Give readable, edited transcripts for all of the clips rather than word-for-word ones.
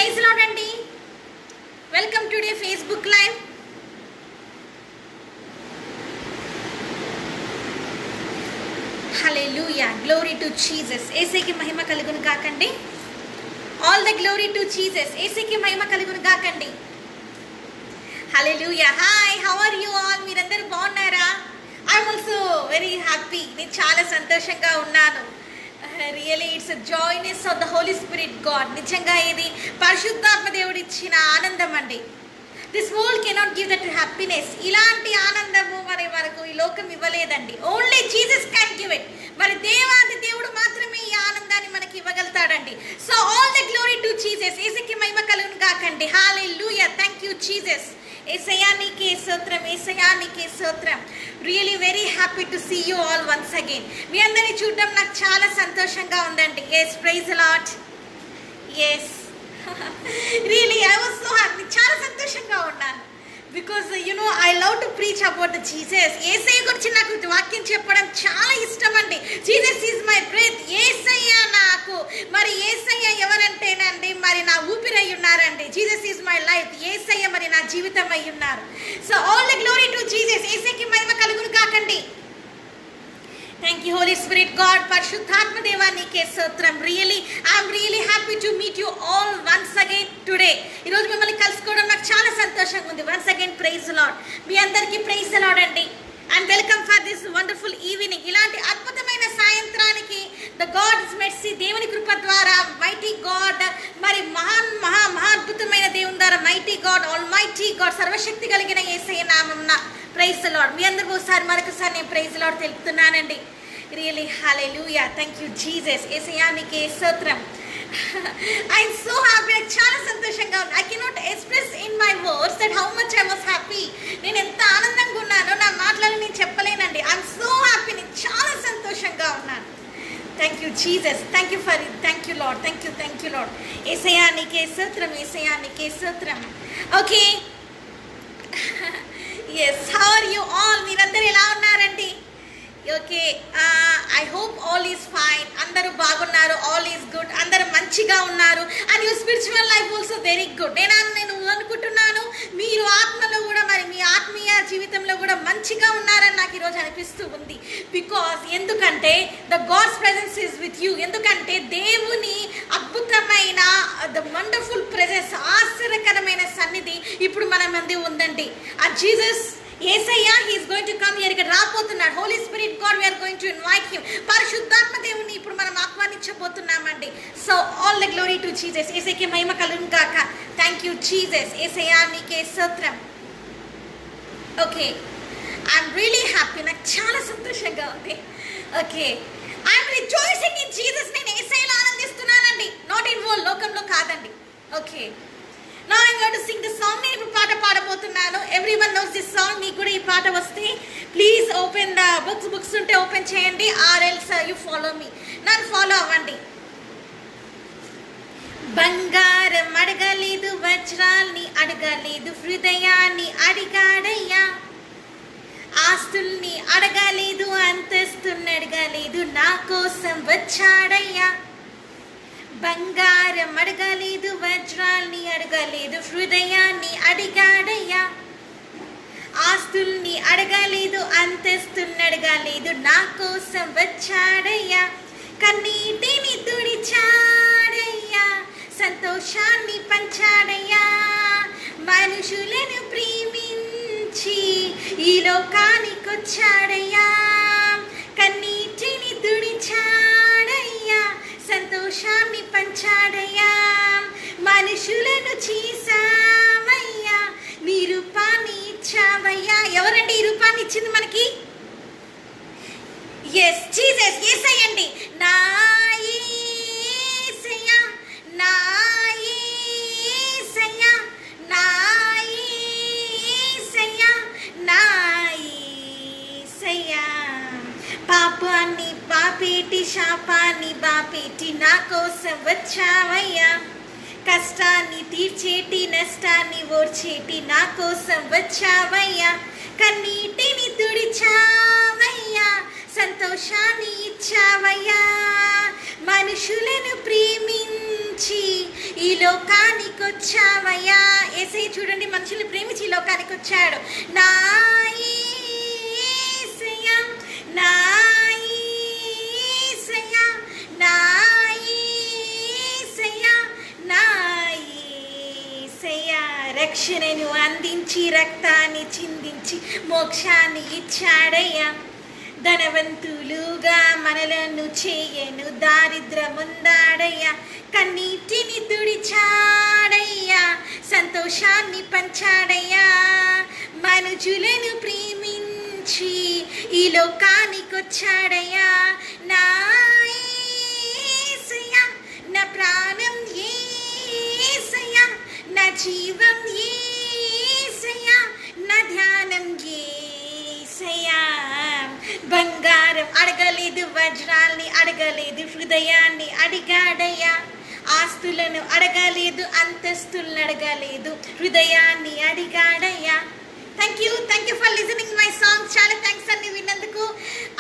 Praise Lord అండి. Welcome today Facebook live. Hallelujah, glory to Jesus. యేసుకి మహిమ కలుగును గాకండి. All the glory to Jesus. యేసుకి మహిమ కలుగును గాకండి. Hallelujah. Hi, how are you all? మీరందరూ బాగున్నారా? I'm also very happy. నేను చాలా సంతోషంగా ఉన్నాను. Really it's a joyness of the Holi spirit God. నిజంగా ఇది పరిశుద్ధాత్మ దేవుడు ఇచ్చిన ఆనందం అండి. This world cannot give that happiness. ఇలాంటి ఆనందము మరి మనకు ఈ లోకం ఇవ్వలేదండి. Only Jesus can give it. మరి దేవాది దేవుడు మాత్రమే ఈ ఆనందాన్ని మనకి ఇవ్వగలుగుతాడండి. So all the glory to Jesus. యేసుకి మహిమ కలుగును గాకండి. హల్లెలూయా. Thank you Jesus. యేసయ్యా నీకే స్తోత్రం, యేసయ్యా నీకే స్తోత్రం. Really very happy to see you all once again. మీ అందరినీ చూడడం నాకు చాలా సంతోషంగా ఉందండి. Yes, praise the Lord. Yes, really I was so happy. చాలా సంతోషంగా ఉన్నాను. Because I love to preach about the Jesus. యేసయ్య గురించి నాకు వాక్యం చెప్పడం చాలా ఇష్టం అండి. Jesus is my breath. యేసయ్య నాకు, మరి యేసయ్య ఎవరంటేనండి మరి నా ఊపిరి అయి ఉన్నారండి. Jesus is my life. యేసయ్య మరి నా జీవితం అయి ఉన్నారు. So all the glory to Jesus. యేసయ్యకి మహిమ కలుగును కాకండి. Thank you holy spirit God. పరిశుద్ధాత్మ దేవా నీకే స్తోత్రం. Really I'm really happy to meet you all once again today. ఈరోజు మిమ్మల్ని కలుసుకోవడం నాకు చాలా సంతోషంగా ఉంది. Once again praise the Lord. మీ అందరికీ ప్రైజ్ ది లార్డ్ అండి. And welcome for this wonderful evening. ఇలాంటి అద్భుతమైన సాయంత్రానికి ద గాడ్స్ మెర్సీ, దేవుని కృప ద్వారా మైటీ గాడ్, మరి మహాద్భుతమైన దేవుని ద్వారా mighty God, all mighty God, సర్వశక్తి కలిగిన యేసయ్య నామమున ప్రైజ్ ది లార్డ్. మీ అందరికీ మరొకసారి నేను ప్రైజ్ ది లార్డ్ తెలుపుతున్నానండి. Really hallelujah. Thank you Jesus. యేసయ్యా నీకే స్తోత్రం. I'm so happy. నాకు చాలా సంతోషంగా ఉంది. I cannot express in my words that how much I was happy. నేను ఎంత ఆనందంగా ఉన్నానో నా మాటలను నేను చెప్పలేనండి. I'm so happy. నేను చాలా సంతోషంగా ఉన్నాను. Thank you Jesus. Thank you for it. Thank you Lord. Thank you Lord. యేసయ్యా నీకే స్తోత్రం, యేసయ్యా నీకే స్తోత్రం. Okay, yes, how are you all? మీరందరూ ఎలా ఉన్నారండి? Okay, I hope all is fine. అందరూ బాగున్నారు. All is good. అందరూ మంచిగా ఉన్నారు. And your spiritual life also very good. నేను అనుకుంటున్నాను మీరు ఆత్మలో కూడా, మరి మీ ఆత్మీయ జీవితంలో కూడా మంచిగా ఉన్నారని నాకు ఈరోజు అనిపిస్తూ ఉంది. బికాజ్ ఎందుకంటే the God's presence is with you. ఎందుకంటే దేవుని అద్భుతమైన ద వండర్ఫుల్ ప్రెజెన్స్, ఆశ్చర్యకరమైన సన్నిధి ఇప్పుడు మన మంది ఉందండి. ఆ Jesus Yesayya, he is going to come here. ఇక్కడ రాబోతున్నాడు. Holy spirit God, we are going to invite him. పరిశుద్ధాత్మ దేవుని ఇప్పుడు మనం ఆహ్వానించబోతున్నామండి. So all the glory to Jesus. యేసయ్యకి మహిమ కలుగును గాక. Thank you Jesus. యేసయ్య నీకే స్తోత్రం. Okay, I'm really happy. నాకు చాలా సంతోషంగా ఉంది. Okay, I'm rejoicing in Jesus. నేను యేసయ్యలో ఆనందిస్తున్నానండి. నాట్ ఇన్ వరల్డ్, లోకంలో కాదండి. ఓకే, now I'm going to sing the song. నేను ఇప్పుడు పాట పాడబోతున్నాను. everyone knows this song. మీకు కూడా ఈ పాట వస్తే ప్లీజ్ ఓపెన్ ద బుక్స్ ఉంటే ఓపెన్ చేయండి, or else you follow me. నన్ను ఫాలో అవ్వండి. బంగారం అడగలేదు, వజ్రాల్ని అడగలేదు, హృదయాన్ని అడిగాడయ్యా. ఆస్తుల్ని అడగలేదు, అంతస్తుని అడగలేదు, నా కోసం వచ్చాడయ్యా. బంగారం అడగలేదు, వజ్రాల్ని అడగలేదు, హృదయాన్ని అడిగాడయ్యా. ఆస్తుల్ని అడగలేదు, అంతస్తుని అడగలేదు, నా కోసం వచ్చాడయ్యా. కన్నీటిని తుడిచాడయ్యా, సంతోషాన్ని పంచాడయ్యా. మనుషులను ప్రేమించి ఈ లోకానికి వచ్చాడయ్యా. కన్నీటిని తుడిచాడయ్యా, సంతోషాన్ని పంచాడయ్యా. మనుషులను చేసావయ్యా, నీ రూపాన్ని ఇచ్చావయ్యా. ఎవరండి ఈ రూపాన్ని ఇచ్చింది మనకి? Yes, Jesus. యేసయ్యండి. నా యేసయ్య, నా యేసయ్య, నా యేసయ్య, నా యేసయ్య. పాపాన్ని బాపేటి, శాపాన్ని బాపేటి, నా కోసం వచ్చావయ్యా. కష్టాన్ని తీర్చేటి, నష్టాన్ని ఓర్చేటి, నా కోసం వచ్చావయ్యా. కన్నీటిని తుడిచావయ్యా, సంతోషాన్ని ఇచ్చావయ్యా. మనుషులను ప్రేమించి ఈ లోకానికి వచ్చావయ్యా. యేసయ్య చూడండి మనుషుల్ని ప్రేమించి ఈ లోకానికి వచ్చాడు. నా యేసయ్య, నా యేసయ్య, నా యేసయ్య, నా యేసయ్య రక్షణను అందించి రక్తాన్ని చిందించి మోక్షాన్ని ఇచ్చాడయ్యా. ధనవంతులుగా మనలను చేయను దారిద్రముందాడయ్యా. కన్నీటిని తుడిచాడయ్యా, సంతోషాన్ని పంచాడయ్యా. మనుజులను ప్రేమించి ఈ లోకానికొచ్చాడయ్యా. నా యేసయ్య, నా ప్రాణం యేసయ్య, నా జీవం యేసయ్య, నా ధ్యానం యేసయ్య. బంగారం అడగలేదు, వజ్రాల్ని అడగలేదు, హృదయాన్ని అడిగాడయ్యా. ఆస్తులను అడగలేదు, అంతస్తులను అడగలేదు, హృదయాన్ని అడిగాడయ్యా. Thank you for listening my songs. చాలా థ్యాంక్స్ అండి విన్నందుకు.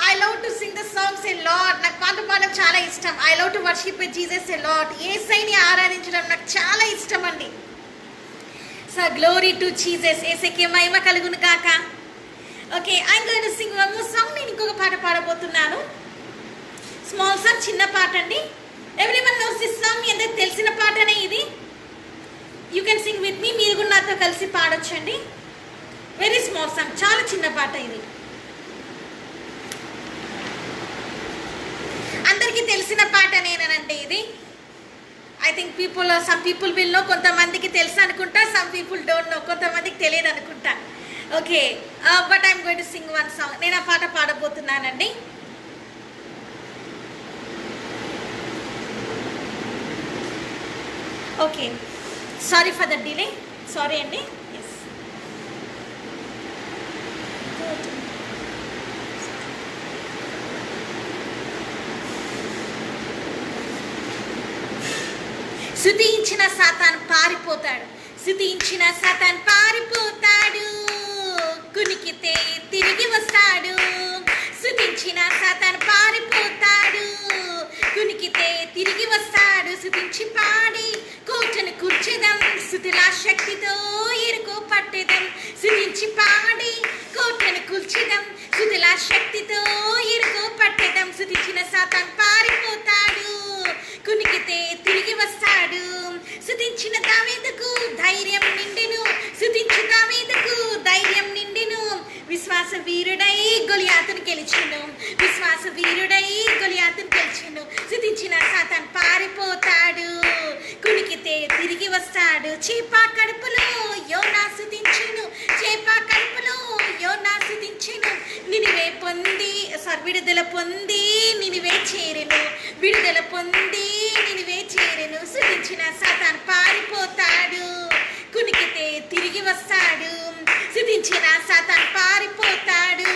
I love to sing the songs a lot. నాకు పాట పాడడం చాలా ఇష్టం. I love to worship Jesus a lot. యేసయ్యని ఆరాధించడం నాకు చాలా ఇష్టం అండి. So glory to Jesus. యేసయ్యకి మహిమ కలుగును గాక. Okay, I'm going to sing one more song. నేను ఇంకొక పాట పాడబోతున్నాను. స్మాల్ సాంగ్, చిన్న పాట అండి. Everyone knows this song. మీ అందరికి తెలిసిన పాటనే ఇది. You can sing with me. మీరు కూడా నాతో కలిసి పాడొచ్చండి. వెరీ స్మాల్ సాంగ్, చాలా చిన్న పాట ఇది. అందరికీ తెలిసిన పాటనేనంటే ఇది. I think some people will know. కొంతమందికి తెలుసు అనుకుంటా, సమ్ పీపుల్ డోంట్ నో. కొంతమందికి తెలియదు అనుకుంటా. Okay, but I'm going to sing one song. నేను ఆ పాట పాడబోతున్నానండి. Okay, sorry for the delay. Sorry అండి. ఎస్, స్తుతించిన సాతాను పారిపోతాడు, స్తుతించిన సాతాను పారిపోతాడు, కునికితే తిరిగి వస్తాడు. స్తుతించిన సాతాను పారిపోతాడు, కునికితే తిరిగి వస్తాడు. స్తుతించి పాడి కోటను కూర్చెదం, స్తుతిలా శక్తితో ఎరుకో పట్టెదం. స్తుతించి పాడి కోటను కూల్చెదం, స్తుతిలా శక్తితో ఎరుకో పట్టెదం. స్తుతించిన సాతాను పారిపోతాడు, కునికితే తిరిగి వస్తాడు. స్తుతించిన దావీదుకు ధైర్యం నిండెను, స్తుతించు దావీదుకు ధైర్యం నిండెను. విశ్వాస వీరుడై గొలియాతును గెలిచెను, విశ్వాస వీరుడై గొలియాతును గెలిచెను. స్తుతించిన సాతాను పారిపోతాడు, కునికితే తిరిగి వస్తాడు. చేప కడుపులో యోనా స్తుతించెను, చేప కడుపులో యోనా స్తుతించెను. విడుదల పొంది నినివే చేరెను, విడుదల పొంది నినివే చేరెను. స్తుతించిన సాతాను పారిపోతాడు, కునికితే తిరిగి వస్తాడు. స్తుతించిన సాతాను పారిపోతాడు,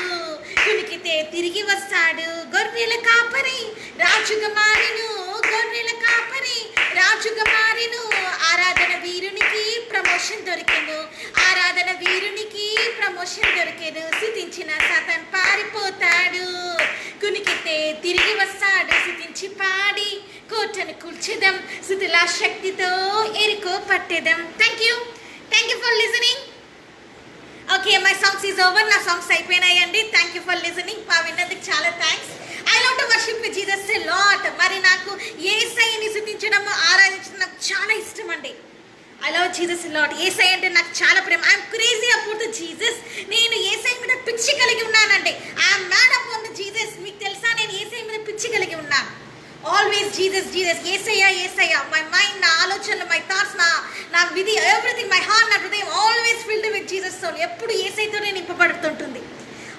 కునికితే తిరిగి వస్తాడు. గొర్రెల కాపరి రాజుగా మారెను, గొర్రెల కాపరి రాజుగా మారెను. ఆరాధన వీరునికి ప్రమోషన్ దొరికెను, ఆరాధన వీరునికి ప్రమోషన్ దొరికెను. స్తుతించిన సాతాను పారిపోతాడు, కునికితే తిరిగి వస్తాడు. స్తుతించి పాడి కోటను కూల్చెదం, స్తుతుల శక్తితో ఎరుకో పట్టెదం. Thank you for listening. Okay, my songs is over. నా సాంగ్స్ అయిపోయినాయండి. Thank you for listening. విన్నందుకు చాలా thanks. I love to worship Jesus a lot. మరి నాకు యేసయ్యని స్తుతించడం, ఆరాధించడం నాకు చాలా ఇష్టం అండి. I love Jesus a lot. యేసయ్య అంటే నాకు చాలా ప్రేమ. I'm crazy about the Jesus. నేను యేసయ్య మీద పిచ్చి కలిగి ఉన్నానండి. I'm mad about the Jesus. మీకు తెలుసా, నేను యేసయ్య మీద పిచ్చి కలిగి ఉన్నాను. Always Jesus Jesus, Yesayya Yesayya. My mind, నా ఆలోచనలు, మై థాట్స్, నా విధి, ఎవ్రీథింగ్, మై హార్ట్, నా హృదయం always filled with Jesus soul. ఎప్పుడు యేసయ్యతోనే నింపబడుతుంటుంది.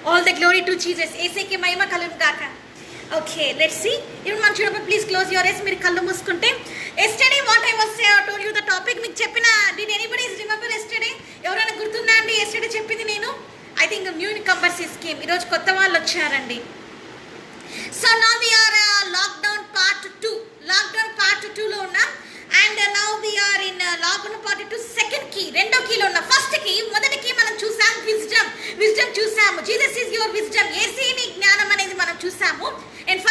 All the glory to Jesus. యేసయ్యకి మహిమ కలుగును గాక. Okay, let's see. ఇప్పుడు మనం చూడప్పుడు ప్లీజ్ క్లోజ్ యువర్ ఐస్. మీరు కళ్ళు మూసుకుంటే, yesterday what I was told you the topic. మీకు చెప్పిన, డిడ్ ఎనీబడీ రిమెంబర్ ఎస్టర్డే? ఎవరైనా గుర్తుందా అండి ఎస్టర్డే చెప్పింది నేను? I think newcomers scheme. ఈరోజు కొత్త వాళ్ళు వచ్చారండి. So now we are lockdown part 2. Lockdown part 2లో ఉన్నాం. And now we are in lockdown part 2 second key, రెండో కీలో ఉన్నాం. ఫస్ట్ కీ, మొదటి కీ మనం చూసాం విజ్డమ్ చూసాము. Jesus is your wisdom. యేసయ్యని జ్ఞానం అనేది మనం చూసాము. అండ్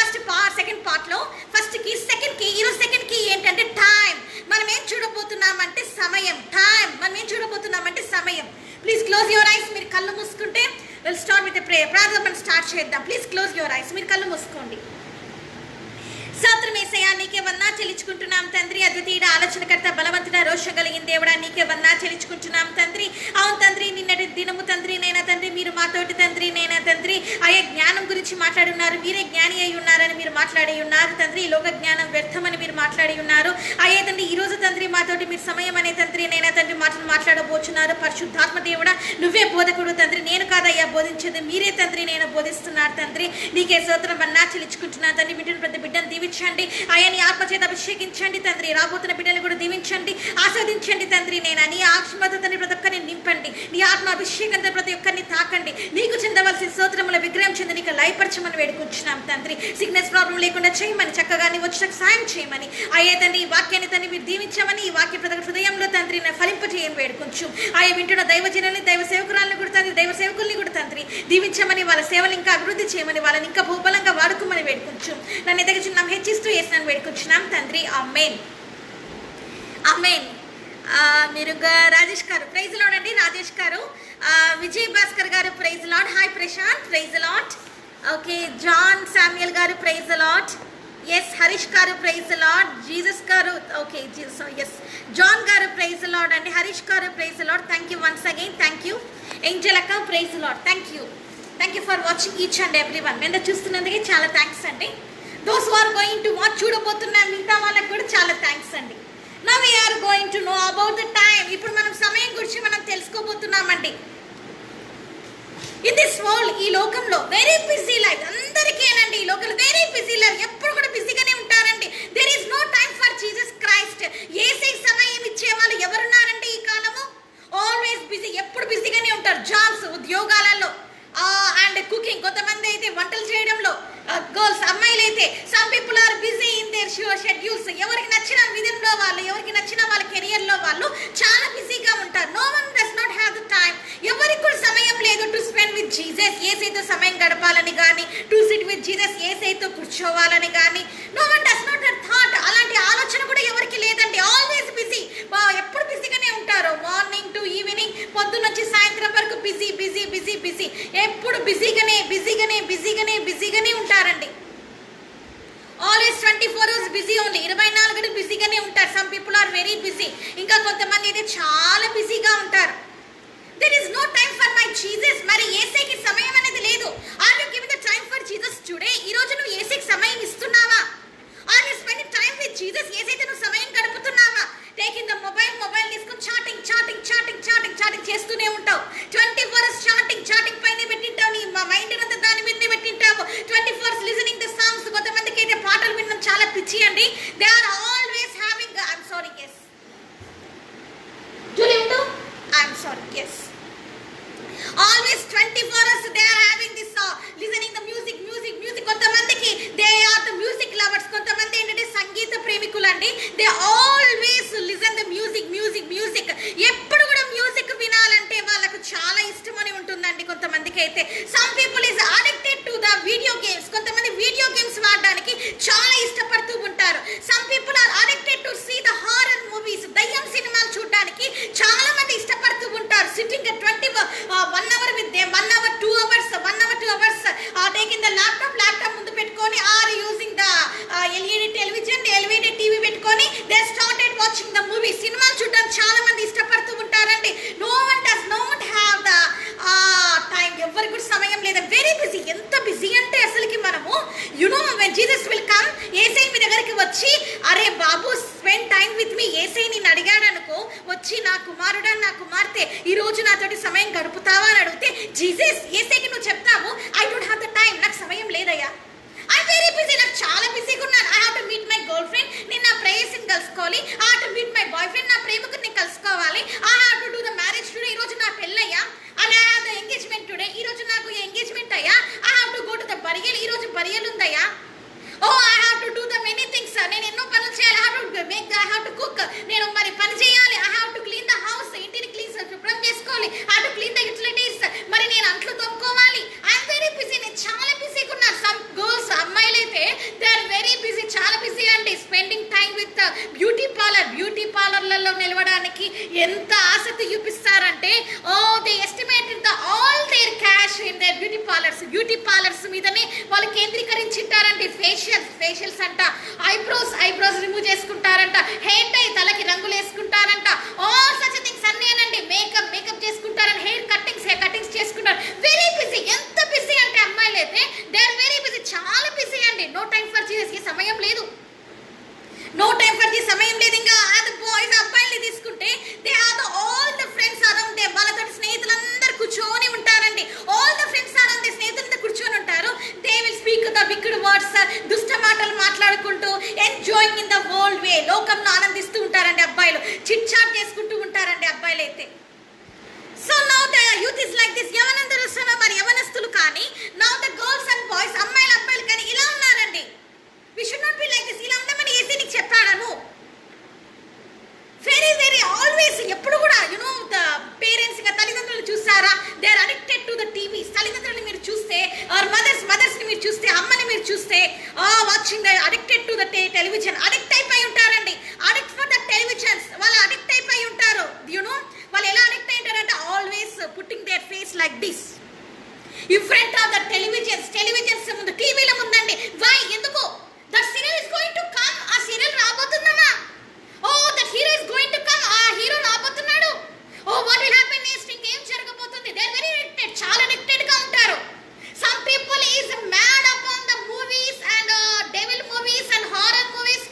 సెకండ్ పార్ట్లో ఫస్ట్ కీ, సెకండ్ కీ. ఈరోజు సెకండ్ కీ ఏంటంటే టైం. మనం ఏం చూడబోతున్నామంటే సమయం. చేద్దాం. Please close your eyes. మీరు కళ్ళు మూసుకోండి. స్తోత్రం యేసయ్యా, నీకే వందనాలు చెల్లించుకుంటున్నాం తండ్రి. అద్వితీయుడ, ఆలోచనకర్త, బలవంతుడ, రోషం కలిగిన దేవుడా, నీకే వందనాలు చెల్లించుకుంటున్నాం తండ్రి. అవును తండ్రి, నిన్నటి దినము తండ్రి నైనా తండ్రి మీరు మాతోటి తండ్రి నైనా తండ్రి అయ్యా జ్ఞానం గురించి మాట్లాడున్నారు. మీరే జ్ఞాని అయి ఉన్నారని మీరు మాట్లాడి ఉన్నారు తండ్రి. లోక జ్ఞానం వ్యర్థమని మీరు మాట్లాడి ఉన్నారు. అయ్యా తండ్రి ఈ రోజు తండ్రి మాతోటి మీరు సమయం అనే తండ్రి నైనా తండ్రి మాటలు మాట్లాడబోచున్నారు. పరిశుద్ధాత్మ దేవుడా, నువ్వే బోధకుడు తండ్రి, నేను కాదయ్యా బోధించేది, మీరే తండ్రి నేను బోధిస్తున్నారు తండ్రి. నీకే స్తోత్రం వందనాలు చెల్లించుకుంటున్నాను తండ్రి. వింటున్న ప్రతి బిడ్డను దీవించండి అయ్యా, నీ ఆత్మచేత అభిషేకించండి తండ్రి. రాబోతున్న బిడ్డలు కూడా దీవించండి, ఆస్వాదించండి తండ్రి. నేను నీ ఆత్మతో తండ్రి ప్రతి ఒక్కరిని నింపండి, నీ ఆత్మ అభిషేకంతో ప్రతి ఒక్కరిని తాకండి. నీకు చెందవలసిన స్తోత్రముల విగ్రహం చెంది నీకు లయపరచమని వేడుకుంటున్నాం తండ్రి. సిగ్నెస్ ప్రాబ్లం లేకుండా చేయమని, చక్కగా నీ వచ్చేటకు సాయం చేయమని అయ్యే తండ్రి. ఈ వాక్యాన్ని తండ్రి మీరు దీవించమని, ఈ వాక్య ప్రతి హృదయంలో తండ్రి ఫలింపజేయని వేడుకుంటూ అయ్యా వింటున్న దైవజనుల్ని, దైవ సేవకురాలను కూడా తండ్రి, దైవ సేవకుల్ని కూడా తండ్రి దీవించమని, వాళ్ళ సేవలు ఇంకా అభివృద్ధి చేయమని, వాళ్ళని ఇంకా బహుబలంగా వాడుకోమని వేడుకుంటూ నన్ను ఎదగచున్నాం హెచ్చిస్తూ వేసినాను వేడుకుంటున్నాం తండ్రి. ఆమేన్ ఆమేన్. మీరు రాజేష్ గారు ప్రైజ్ లార్డ్ అండి. రాజేష్ గారు, విజయ్ భాస్కర్ గారు praise Lord. Hi Prashant praise Lord. Okay, John Samuel గారు ప్రైజ్ లార్డ్. ఎస్ హరీష్ గారు ప్రైజ్ లార్డ్. జీసస్ గారు ఓకే ఎస్ జాన్ గారు ప్రైజ్ లార్డ్ అండి. హరీష్ గారు praise Lord. Thank you once again. Thank you Angel అక్క praise Lord. Thank you for watching each and every one. మీద చూస్తున్నందుకే చాలా థ్యాంక్స్ అండి. Those who are going to watch, చూడబోతున్న మిగతా వాళ్ళకి కూడా చాలా థ్యాంక్స్ అండి. Now we are going to know about the time. ఇప్పుడు మనం సమయం గురించి మనం తెలుసుకోబోతున్నామండి. ఇన్ దిస్ వరల్డ్, ఈ లోకంలో వెరీ బిజీ లైఫ్ అందరికేనండి. ఈ లోకంలో వెరీ బిజీ లైఫ్, ఎప్పుడు కూడా బిజీగానే ఉంటారండి. There is no time for Jesus Christ. యేసయ్య సమయం ఇచ్చే వాళ్ళు ఎవరున్నారండి ఈ కాలము? ఆల్వేస్ బిజీ, ఎప్పుడు బిజీగానే ఉంటారు. జాబ్స్, ఉద్యోగాలలో అండ్ కుకింగ్, కొంతమంది అయితే వంటలు చేయడంలో, గర్ల్స్ అమ్మాయిలు అయితే some people are busy in their schedules. ఎవరికి నచ్చిన విధంలో వాళ్ళు, ఎవరికి నచ్చిన వాళ్ళ కెరియర్లో వాళ్ళు చాలా బిజీగా ఉంటారు. No one does not have the time. ఎవరికి కూడా సమయం లేదు టు స్పెండ్ విత్ జీసస్, యేసయ్యతో సమయం గడపాలని కానీ, టు సిట్ విత్ జీసస్, యేసయ్యతో కూర్చోవాలని కానీ. No one does not have thought. అలాంటి ఆలోచన కూడా ఎవరికి లేదండి. ఆల్వేస్ బిజీ, ఎప్పుడు బిజీగానే ఉంటారు. మార్నింగ్ టు ఈవినింగ్, పొద్దున్న నుంచి సాయంత్రం వరకు బిజీ బిజీ బిజీ బిజీ, ఎప్పుడు బిజీగానే బిజీగానే బిజీగానే బిజీగానే ఉంటారండి. ఆల్వేస్ 24 hours బిజీ ఓన్లీ, 24 గంటలు బిజీగానే ఉంటారు. Some people are very busy. ఇంకా కొంతమంది అయితే చాలా బిజీగా ఉంటారు. There is no time for my Jesus. మరి యేసయ్యకి సమయం అనేది లేదు. Are you giving the time for Jesus today? ఈ రోజు నువ్వు యేసయ్యకి సమయం ఇస్తున్నావా? Are you spending time with Jesus? యేసయ్యతో నువ్వు సమయం గడుపుతున్నావా? టేకింగ్ ద మొబైల్ తీసుకొని chatting chatting chatting chatting chatting చేస్తూనే ఉంటావు. 24 hours చాటింగ్ పైనే పెట్టింటావు. నీ మైండ్ అంతా దాని మీదనే పెట్టింటావు. 24 hours లిజనింగ్ ద సాంగ్స్. కొంతమందికి అయితే పాటలు వినడం చాలా పిచ్చి అండి. They are always having I'm sorry yes I'm sorry yes always 24 hours they are having this listening the music. కొంతమందికి they are the music lovers. కొంతమంది ఏంటంటే సంగీత ప్రేమికులు అండి. they always listen the music. ఎప్పుడు కూడా మ్యూజిక్ వినాలంటే వాళ్ళకు చాలా ఇష్టమని ఉంటుందండి. కొంతమందికి అయితే some people is addicted to the video games. కొంతమంది వీడియో గేమ్స్ వాడడానికి చాలా ఇష్టపడుతూ ఉంటారు. some people are addicted to see the horror movies. దయ్యం సినిమాలు చూడడానికి చాలా మంది ఇష్టపడుతూ ఉంటారు. sitting at 1 hour with them, 1 hour 2 hours taking the laptop ముందు పెట్టుకొని are using the LED television, LED TV పెట్టుకొని they started watching the movie. సినిమాలు చూడడానికి చాలా మంది ఇష్టపడుతూ ఉంటారండి. No one does not have the time. ఎవరికి కూడా సమయం లేదు. Very busy. ఎంత బిజీ అంటే అసలుకి మనము వెన్ జీసస్ విల్ కమ్, యేసయ్య మీ దగ్గరికి వచ్చి అరే బాబు స్పెండ్ టైం విత్ మీ, యేసయ్య నేను అడిగాడు అనుకో, వచ్చి నా కుమారుడా నా కుమార్తె ఈ రోజు నాతోటి సమయం గడుపుతావా అని అడిగితే జీసస్ యేసయ్యకి నువ్వు చెప్తావు I don't have the time, నాకు సమయం లేదయ్యా, ఐ వెరీ బిజీ, నాకు చాలా బిజీగా ఉన్నాను. I have to meet my girlfriend, నేను నా ప్రేయస్ని కలుసుకోవాలి. I have to meet my boyfriend, నా ప్రేమికుని నేను కలుసుకోవాలి. I have to do the marriage today, ఈ రోజు నా పెళ్ళయ్యా. And I have the engagement today, ఈ రోజు నాకు ఎంగేజ్మెంట్ అయ్యా. I have to go to the burial, ఈ రోజు బరియల్ ఉందయ్యా. Oh I have to do the many things, నేను ఎన్నో పనులు చేయాలి. ఐ హావ్ టు కుక్, నేను మరి పని చేయాలి. I have to clean the house, ఇంటిని క్లీన్ శుభ్రం చేసుకోవాలి. I have to clean the utilities, మరి నేను అంట్లు తోముకోవాలి. ఐఎమ్ వెరీ బిజీ, నేను చాలా బిజీగా ఉన్నాను. సమ్ గర్ల్స్ అమ్మాయిలైతే దే ఆర్ వెరీ బిజీ, చాలా బిజీ అండి. స్పెండింగ్ టైం విత్ బ్యూటీ పార్లర్లలో నిలవడానికి ఎంత ఆసక్తి చూపిస్తారంటే they estimated the all their cash dash in the beauty parlours మీదనే వాళ్ళు కేంద్రీకరించింటారండి. ఫేషియల్స్ అంట, ఐబ్రోస్ రిమూవ్ చేసుకుంటారంట, హెయిర్ డై తలకి రంగులు వేసుకుంటారంట, ఆల్ సచ్ థింగ్స్ అన్నేనండి. మేకప్ చేసుకుంటారని హెయిర్ కటింగ్స్ చేసుకుంటారు. Very busy. ఎంత బిజీ అంటే అమ్మాయిలు అయితే దే ఆర్ వెరీ బిజీ, చాలా బిజీ అండి. నో టైం ఫర్ జీసస్ కి సమయం లేదు. ఇంకా బాయ్స్ అబ్బాయిల్ని తీసుకుంటే they are all the friends around they, వాళ్ళతో స్నేహితులందరూ కూర్చొని ఉంటారండి. All the friends around they, స్నేహితులందరూ కూర్చొని ఉంటారు. They will speak the wicked words, దుష్ట మాటలు మాట్లాడుకుంటూ enjoying in the world way, లోకంలో ఆనందిస్తూ ఉంటారండి అబ్బాయిలు. చిట్ చాట్ చేసుకుంటూ ఉంటారండి అబ్బాయిలు అయితే. So now the youth is like this. యవనస్తులు కానీ now the girls and boys, అబ్బాయిలు కానీ ఇలా ఉన్నారండి. We should not be like this. ఇలా ఉండమని ఏసీ నీకు చెప్పాడను. వెరీ ఆల్వేస్ ఎప్పుడు కూడా ద పేరెంట్స్ తల్లిదండ్రులు చూసారా, they are addicted to the TVs. తల్లిదండ్రులు మీరు చూస్తే, ఆర్ మదర్స్ ని మీరు చూస్తే, అమ్మని మీరు చూస్తే, watching the addicted to the television, addict అయిపోయి ఉంటారండి. అడిక్ట్ ఫర్ ద టెలివిజన్స్, వాళ్ళు అడిక్ట్ అయిపోయి ఉంటారు. వాళ్ళు ఎలా అడిక్ట్ అయి ఉంటారంటే always putting their face like this in front of the televisions ముందు, టీవీల ముందండి. వై? ఎందుకు? That serial is going to come. ఆ సీరియల్ రాబోతుందమ్మా. That hero is going to come. ఆ హీరో రాబోతున్నాడు. What will happen next? ఇంకేం జరగబోతుంది? దే ఆర్ వెరీ అడిక్టెడ్, చాలా అడిక్టెడ్ గా ఉంటారు. Some people is mad upon the movies and devil movies and horror movies.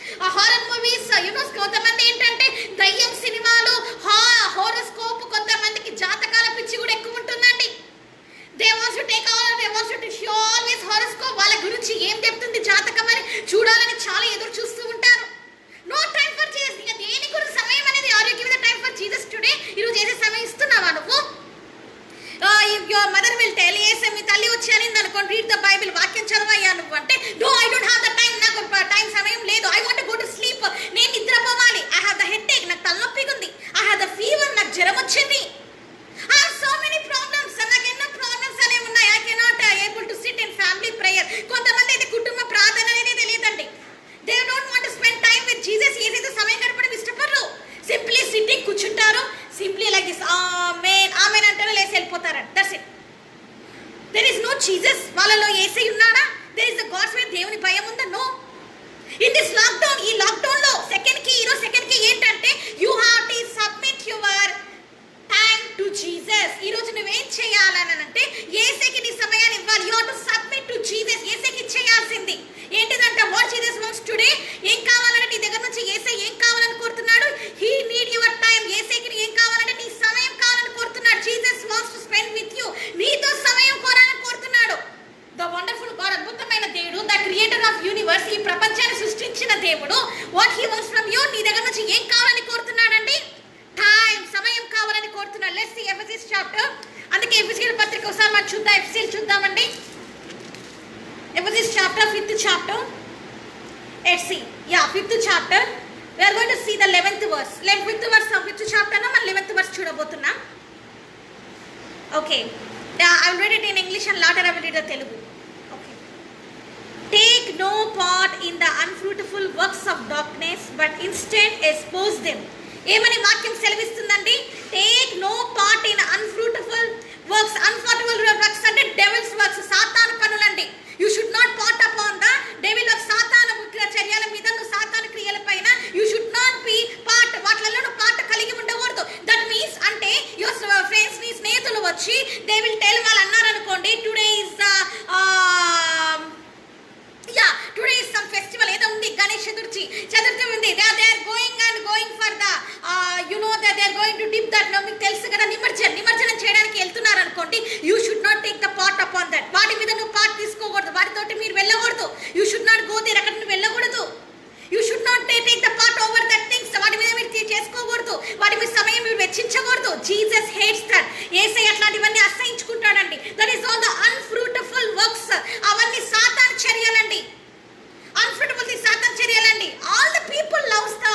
కొంతమంది ఏంటంటే దయ్యం సినిమాలు, హోరోస్కోప్, కొంతమందికి జాతకాల పిచ్చి కూడా ఎక్కువ ఉంటుందండి. They wants to take all, they wants to show always horoscope. వాళ్ళ గురించి ఏం చెప్తుంది జాతకం అని చూడాలని చాలా ఎదురు చూస్తూ ఉంటారు. No time for Jesus. ఇంకా దేని గురించి సమయం అనేది? Are you giving the time for Jesus today? ఈరోజు చేసే సమయం ఇస్తున్నావా నువ్వు? యువర్ మదర్ విల్ టెల్, మీ తల్లి వచ్చి అనింది అనుకోండి, రీడ్ ద బైబిల్, వాక్యం చదవయ్యా నువ్వు అంటే, no I don't have the time, నాకు సమయం లేదు. I want to go to sleep, నేను నిద్రపోవాలి. ఐ హ్యావ్ ద హెడేక్, నాకు తలనొప్పిగా ఉంది. ఐ హ్యావ్ ద ఫీవర్, నాకు జ్వరం వచ్చింది. I have so many problems, నాకు ఎన్నో ప్రాబ్లమ్స్ అనేవి ఉన్నాయి. I cannot able to sit in family prayer. కొంతమంది అయితే కుటుంబ ప్రార్థన అనేది తెలియదండి. They don't want to spend time with Jesus. ఏదైతే సమయం గడపడం ఇష్టపడరు. సింప్లీ సిట్టింగ్, కూర్చుంటారు. సింప్లీ లైక్ దిస్, ఆమెన్ అంటారు, లేసి వెళ్ళిపోతారు. That's it. There is no Jesus. వాళ్ళలో యేసయ్య ఉన్నాడా? There is the God's way. దేవుని భయం ఉందా? నో. ఇన్ దిస్ లాక్డౌన్, ఈ లాక్డౌన్ లో సెకండ్ కి ఏంటంటే you have to submit your time to Jesus. ఈ రోజు నువ్వేం చేయాలని అంటే యేసయ్యకి నీ సమయాన్ని ఇవ్వాలి. You have to submit to Jesus. యేసయ్యకి ఇచ్చేయాల్సింది ఏంటిదంటే వాట్ జీసస్ వాంట్స్ టుడే. ఏం కావాలంటే నీ దగ్గర నుంచి యేసయ్య ఏం కావాలని కోరుతున్నాడు? He need your time. యేసయ్యకి ఏం కావాలంటే నీ సమయం కావాలని కోరుతున్నాడు. Jesus wants to spend with you. నీతో సమయం కోరాలని కోరుతున్నాడు. ద వండర్ఫుల్ గాడ్, అద్భుతమైన దేవుడు, ద క్రియేటర్ ఆఫ్ యూనివర్స్, ఈ ప్రపంచాన్ని సృష్టించిన దేవుడు, what he wants from you, నీ దగ్గర నుంచి ఏం కావాలని కోరుతున్నాడండి? టైం, సమయం కావాలని కోరుతున్నాడు. Let's see Ephesians chapter. అందుకే ఎఫెసీయుల పత్రిక ఒకసారి మనం చూద్దాం. ఎఫెసీయులు చూద్దామండి. ఎఫెసీస్ చాప్టర్, 5th చాప్టర్. Let's see. Yeah, 5th chapter. We are going to see the 11th verse. 5th verse of 5th chapter na man 11th verse చూడబోతున్నాం. Okay. I will read it in English and later I will read the Telugu. Okay. Take no part in the unfruitful works of darkness, but instead expose them. ఏమని వాక్యం సెలవిస్తుందండి? Take no part in unfruitful works. Unfruitful works అంటే devil's works, సాతాను పనులండి. You should not part upon the devil works. సాతాను చర్యల మీద, నువ్వు సాతాను క్రియల పైన you should not be part. వాటిలలో నువ్వు పార్ట్ కలిగి ఉండకూడదు. దట్ మీన్స్ అంటే యువర్ ఫ్రెండ్స్, నీ స్నేహితులు వచ్చి దే విల్ టెల్, వాళ్ళు అన్నారనుకోండి, today is the today is some festival, ఏదో ఉంది, గణేష్ చతుర్థి ఉంది. They are going for the they are going to dip that. మీకు తెలుసు కదా, నిమజ్జనం చేయడానికి వెళ్తున్నారు అనుకోండి. You should not take the part upon that. వాటి మీద నువ్వు పార్ట్ తీసుకోకూడదు, వాటితోటి మీరు వెళ్ళకూడదు. You should not go there, అక్కడ నువ్వు వెళ్ళకూడదు. You should not take the part over that things. వాటి మీద మీరు చేసుకోకూడదు, వాటి మీద సమయం మీరు వెచ్చించకూడదు. Jesus hates that. యేసయ్య అట్లాంటివన్నీ అసహించుకుంటాడండి. That is all the unfruitful works. అవన్నీ సాతాను చర్యలండి. అన్ఫ్రూట్ఫుల్ సాతాను చర్యలండి. All the people loves the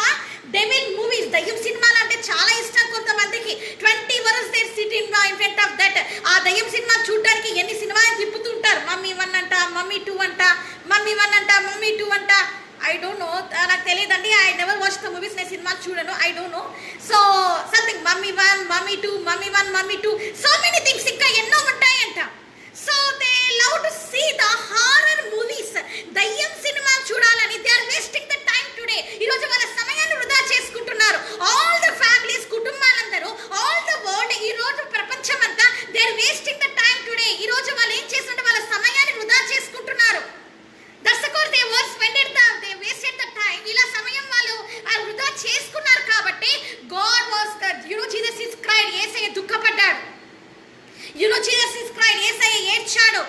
devil movies. దయ్యం సినిమాలు అంటే చాలా ఇష్టం కొంతమందికి. 20 hours they sit in front of that. ఆ దయ్యం సినిమా చూడడానికి ఎన్ని సినిమాలు తిప్పుతుంటారు. మమ్మీ 1 అంట, మమ్మీ 2 అంట, మమ్మీ 1 అంట, మమ్మీ 2 అంట. ఐ డోంట్ నో, నాకు తెలియదండి. I never watch the movies. నేను సినిమాలు చూడను. I don't know. So something mummy 1, mummy 2, mummy 1, mummy 2, so many things ఇంకా ఎన్నో ఉంటాయంట. Love to see the horror movies. దయ్యం సినిమాలు చూడాలని they are wasting the time today. ఈ రోజు వాళ్ళ సమయాన్ని వృధా చేసుకుంటున్నారు. ఆల్ ద ఫ్యామిలీస్, కుటుంబాలందరూ, ఆల్ ద వరల్డ్, ఈ రోజు ప్రపంచం అంతా they are wasting the time today. ఈ రోజు వాళ్ళు ఏం చేస్తుంటే వాళ్ళ సమయాన్ని వృధా చేసుకుంటున్నారు. That's because they wasted the time. ఇలా సమయం వాళ్ళు వృధా చేసుకున్నారు కాబట్టి God was Jesus is cried. యేసయ్య దుఃఖపడ్డాడు. Jesus is cried. యేసయ్య ఏడ్చాడు.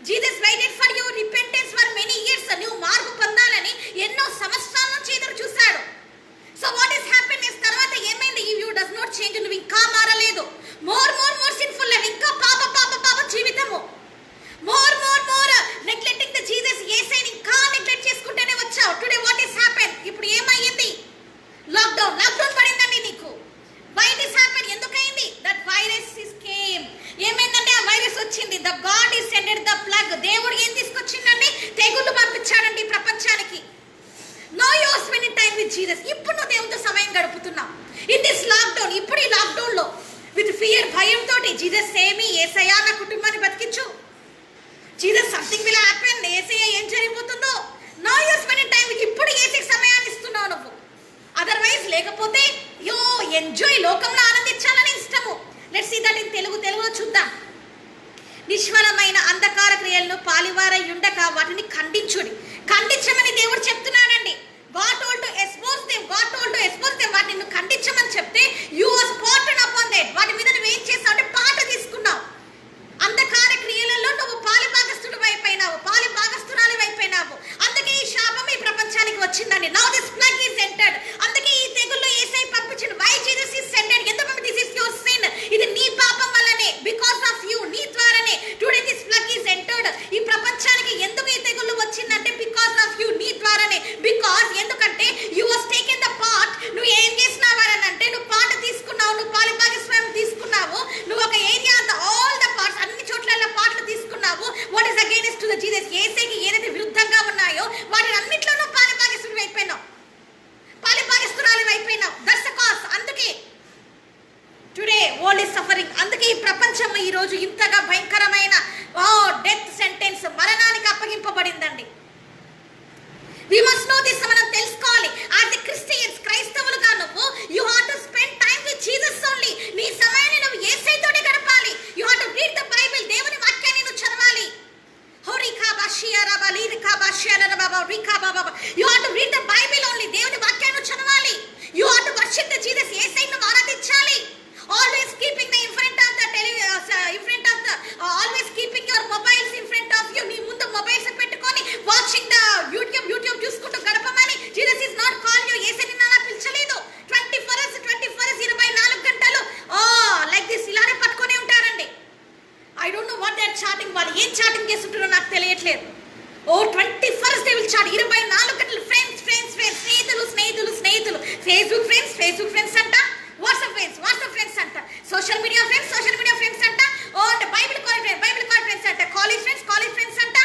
Jesus waited for your repentance for many years. నువ్వు మార్పు పొందాలని ఎన్నో సంవత్సరాల నుంచి ఎదురు చూశాడు. So what is happiness? తర్వాత ఏమైంది? You does not change. నువ్వు ఇంకా మారలేదు. మోర్ సిన్ఫుల్ లైఫ్, ఇంకా పాప జీవితము. More neglecting the Jesus. యేసయ్యని ఇంకా నెగ్లెక్ట్ చేసుకుంటూనే వచ్చావు. Today what is happen? ఇప్పుడు ఏమయ్యింది? లాక్డౌన్ పడిందండి నీకు. Why this happen? ఎందుకైంది? That virus is came. ఏమైందంటే ఆ వైరస్ వచ్చింది. The God is sended the plague. దేవుడు ఏం తీసుకొచ్చిందండి? తెగుళ్ళు పంపించాడండి ప్రపంచానికి. No you are spending time with Jesus. ఇప్పుడు నువ్వు దేవునితో సమయం గడుపుతున్నావు. ఇన్ దిస్ లాక్డౌన్, ఇప్పుడు ఈ లాక్డౌన్ లో విత్ ఫియర్, భయంతో జీసస్ సేవ్ మీ, యేసయ్య నా కుటుంబాన్ని బతికించు, జీసస్ సంథింగ్ విల్ హ్యాపెన్, యేసయ్య ఏం జరిగిపోతుందో. No you are spending time with. ఇప్పుడు యేసయ్యకి సమయాన్ని ఇస్తున్నావు నువ్వు. అదర్వైజ్ లేకపోతే యో ఎంజాయ్, లోకంలో ఆనందించాలని ఇష్టము. లెట్స్ సీ దట్ ఇన్ తెలుగులో చూద్దాం. నిష్ఫలమైన అంధకార క్రియలను పాలివారై ఉండక వాటిని ఖండించమని దేవుడు చెప్తున్నాడండి. God told to expose them. వాటిని నువ్వు ఖండించమని చెప్తే you was spotted upon that. వాటి మీద నువ్వు ఏం చేస్తావు అంటే పాట తీసుకున్నావు. అంధకార క్రియలలో నువ్వు పాలి భాగస్తురాలివైపోయినావు. అందుకే ఈ శాపం ఈ ప్రపంచానికి వచ్చిందండి. Now this plague is entered. అందుకే ఈ తెగుల్లో యేసయ్య పంపించిన. Why Jesus is sent? ఎందుకంటే this is your sin. ఇది నీ పాపం వల్లనే, because of you, నీ ద్వారానే today this plague is entered. ఈ ప్రపంచానికి ఎందుకు ఈ తెగుళ్ళు వచ్చిందంటే because of you, నీ ద్వారానే. Because ఎందుకంటే you was taken the part. నువ్వు ఏం చేసినావారనంటే నువ్వు పాట తీసుకున్నావు, నువ్వు పాలి భాగస్వామ్యం తీసుకున్నావు, నువ్వు ఒక ఏరియా ఆల్ ద పార్ట్స్, అన్ని చోట్ల పాటలు తీసుకున్నావు. What is against to the Jesus? యేసయ్యకి ఏదైతే విరుద్ధంగా ఉన్నాయో వాటిని అన్నిట్లోనూ పాలి భాగస్తురాలివైపోయినావు. That's the cause. అందుకే టుడే వరల్డ్ ఇస్ సఫరింగ్. అందుకే ఈ ప్రపంచం ఈ రోజు ఇంతగా భయంకరమైన డెత్ సెంటెన్స్, మరణానికి అప్పగింపబడిందండి. We must know this. మనం తెలుసుకోవాలి. యాజ్ ది క్రిస్టియన్స్, క్రైస్తవులుగా నువ్వు you have to spend time with Jesus only. నీ సమయాన్ని నువ్వు యేసయ్యతోనే గడపాలి. You have to read the Bible. దేవుని వాక్యాన్ని నువ్వు చదవాలి. You have to read the Bible only. దేవుని వాక్యాన్ని నువ్వు చదవాలి. You have to worship the Jesus. యేసయ్యను ఆరాధించాలి. Always keeping the always keeping your mobiles in front of you. నీ ముందు మొబైల్స్ పెట్టుకొని watching the YouTube చూసుకుంటూ గడపమని Jesus is not call you. యేసయ్యని అలా పిలిచలేదు. 24 hours 24 గంటలు లైక్ దిస్ ఇలానే పట్టుకొని ఉంటారండి. I don't know what they are chatting. వాళ్ళు ఏం చాటింగ్ చేస్తుంటారో నాకు తెలియట్లేదు. 24 దే విల్ చాట్. 24 గంటలు ఫ్రెండ్స్, స్నేహితులు, ఫేస్బుక్ ఫ్రెండ్స్ అంట, వాట్సాప్ ఫ్రెండ్స్ అంట, సోషల్ మీడియా ఫ్రెండ్స్ అంట, అండ్ బైబిల్ కాలేజ్ ఫ్రెండ్స్ అంట, కాలేజ్ ఫ్రెండ్స్ అంట,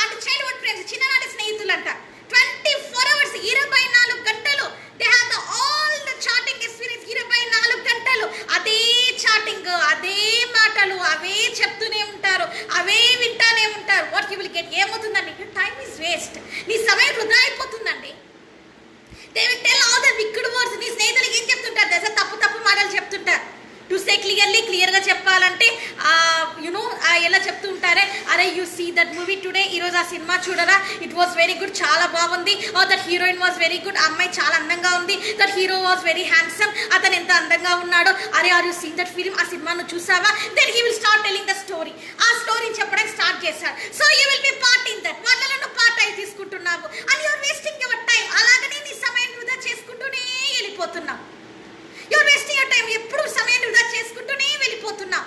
అండ్ చైల్డ్హుడ్ ఫ్రెండ్స్, చిన్ననాటి స్నేహితులు అంట. 24 hours 24 గంటలు they have the all the chatting experience. 24 గంటలు అదే చాటింగ్, అదే మాటలు, అవే చెప్తూనే ఉంటారు, అవే వింటానే ఉంటారు. What you will get? ఏమవుతుందండి? Your time is waste. నీ సమయం వృధా అయిపోతుందండి. They will tell all the wicked words. నీ స్నేహితులు ఏం చెప్తుంటారు తెలుసా? తప్పు మాటలు చెప్తుంటారు. టు సే క్లియర్గా చెప్పాలంటే ఎలా చెప్తూ ఉంటారే, అరే you see that movie today, ఈరోజు ఆ సినిమా చూడరా, ఇట్ వాస్ వెరీ గుడ్, చాలా బాగుంది. That heroine was very good, అమ్మాయి చాలా అందంగా ఉంది. That hero was very handsome, అతను ఎంత అందంగా ఉన్నాడో. అరే are you seen that film? ఆ సినిమాను చూసావా? Then he will start telling the story. ఆ స్టోరీని చెప్పడానికి స్టార్ట్ చేశాడు. So you will be part in that. వాళ్ళలో నువ్వు పార్ట్ అయి తీసుకుంటున్నావు and you are wasting your time. అలాగనే నీ సమయం వృధా చేసుకుంటూనే వెళ్ళిపోతున్నావు. You are wasting your time. ఎప్పుడు సమయాన్ని వృధా చేసుకుంటూనే వెళ్ళిపోతున్నావు.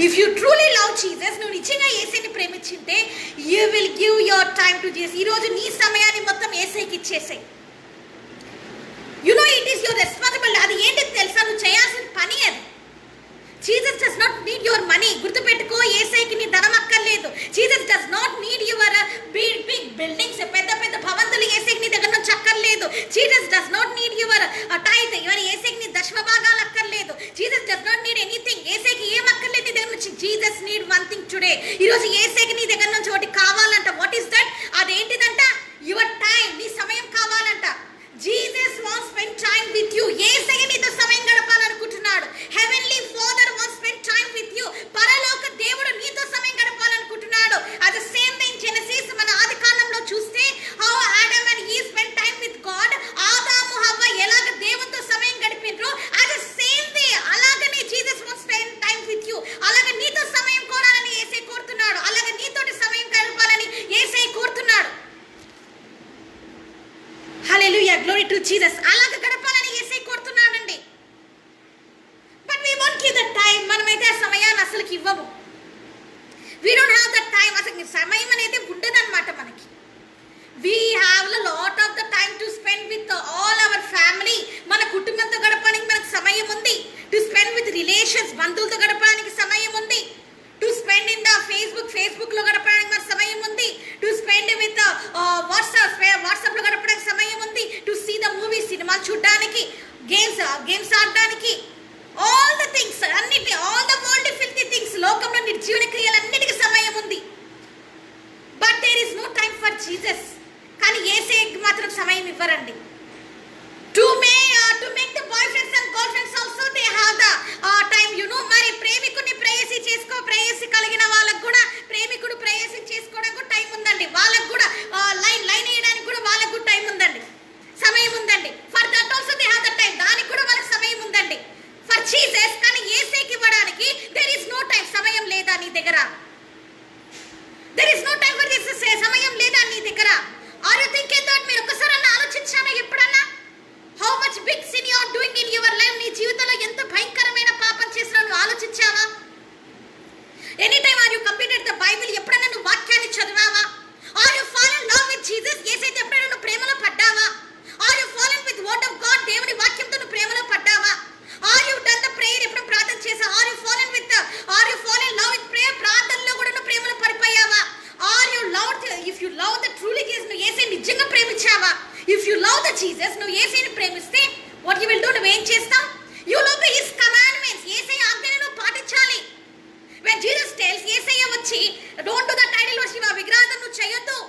If you truly love Jesus, నువ్వు నిజంగా యేసయ్యని ప్రేమించింటే you will give your time to Jesus. ఈరోజు నీ సమయాన్ని మొత్తం యేసయ్యకి ఇచ్చేసాయి. You know it is your responsibility. అది ఏంటి తెలుసా? నువ్వు చేయాల్సిన పని అది. Jesus does not need your money. గుర్తుపెట్టుకో, యేసయ్యకి నీ ధనం అక్కర్లేదు. Jesus does not need your big buildings, పెద్ద భవంతులు యేసయ్యకి నీ దగ్గర నుంచి అక్కర్లేదు. Jesus does not need your tithe. యేసయ్యకి నీ దశమ భాగాలు అక్కర్లేదు. Jesus does not need anything. యేసయ్యకి ఏం అక్కర్లేదు నీ దగ్గర నుంచి. Jesus need Jesus. అలాగ గడపాలని యేసయ్య కోరుతున్నాడండి. But we won't give that time. మనమైతే ఆ సమయాన్ని అసలుకి ఇవ్వము. We don't have that time. అసలు సమయం అనేది ఉండదన్నమాట మనకి. We have a lot of the time to spend with all our family. మన కుటుంబంతో గడపడానికి మనకు సమయం ఉంది. టు స్పెండ్ విత్ రిలేషన్స్, బంధువులతో గడపడానికి సమయం ఉంది. To spend in the Facebook లో గడపడానికి మనకు సమయం ఉంది. టు స్పెండ్ విత్ వాట్సాప్ లో గడపడానికి సమయం ఉంది. టు సీ ద మూవీస్, సినిమాలు చూడడానికి, గేమ్స్ ఆడడానికి, ఆల్ ద థింగ్స్ అన్నిటి, all the world filthy things, లోకంలో నిర్జీవన క్రియలన్నిటికీ సమయం ఉంది. But there is no time for Jesus. కానీ యేసయ్యకి మాత్రం సమయం ఇవ్వరండి. To make the boyfriends and girlfriends also they have the time. మరి ప్రేమికుడిని ప్రేయసి కలిగిన వాళ్ళకు కూడా, ప్రేమికుడు ప్రేయసి చేసుకోవడానికి కూడా టైం ఉందండి. వాళ్ళకు కూడా లైన్ వేయడానికి కూడా వాళ్ళకు కూడా టైం ఉందండి, సమయం ఉందండి. For that also they have the time. దానికి కూడా వాళ్ళకి సమయం ఉందండి ఫర్ జీసస్. కానీ యేసయ్యకి ఇవ్వడానికి దేర్ ఇస్ నో టైం. సమయం లేదా నీ దగ్గర? There is no time for Jesus. సమయం లేదా నీ దగ్గర? Are you thinking that? మీరు ఒక్కసారి ఆలోచించారా ఎప్పుడన్నా? How much big sin you are doing in your life. నీ జీవితంలో ఎంత భయంకరమైన పాపం చేసినా నువ్వు ఆలోచించావా? Any time are you completed the Bible? ఎప్పుడైనా నువ్వు వాక్యాన్ని చదివావా? Are you fallen love with Jesus? యేసయ్యతో ఎప్పుడైనా నువ్వు ప్రేమలో పడ్డావా? Are you fallen with word of God? దేవుని వాక్యంతో నువ్వు ప్రేమలో పడ్డావా? Are you done the prayer? ఎప్పుడు ప్రార్థన చేసావా? Are you fallen love with prayer? ప్రార్థనలో కూడా నువ్వు ప్రేమలో పడిపోయావా? Are you love? If you love the truly Jesus, నువ్వు యేసయ్యని నిజంగా ప్రేమించావా? If you love the Jesus, నువ్వు యేసయ్యని ప్రేమిస్తే వాట్ యు విల్ డు? నువ్వు ఏం చేస్తావు? You obey his commandments. యేసయ్య ఆజ్ఞలను పాటించాలి. వెన్ జీసస్ టెల్స్, యేసయ్య వచ్చి don't do that idol worship, ఆ విగ్రహాన్ని నువ్వు చేయొద్దు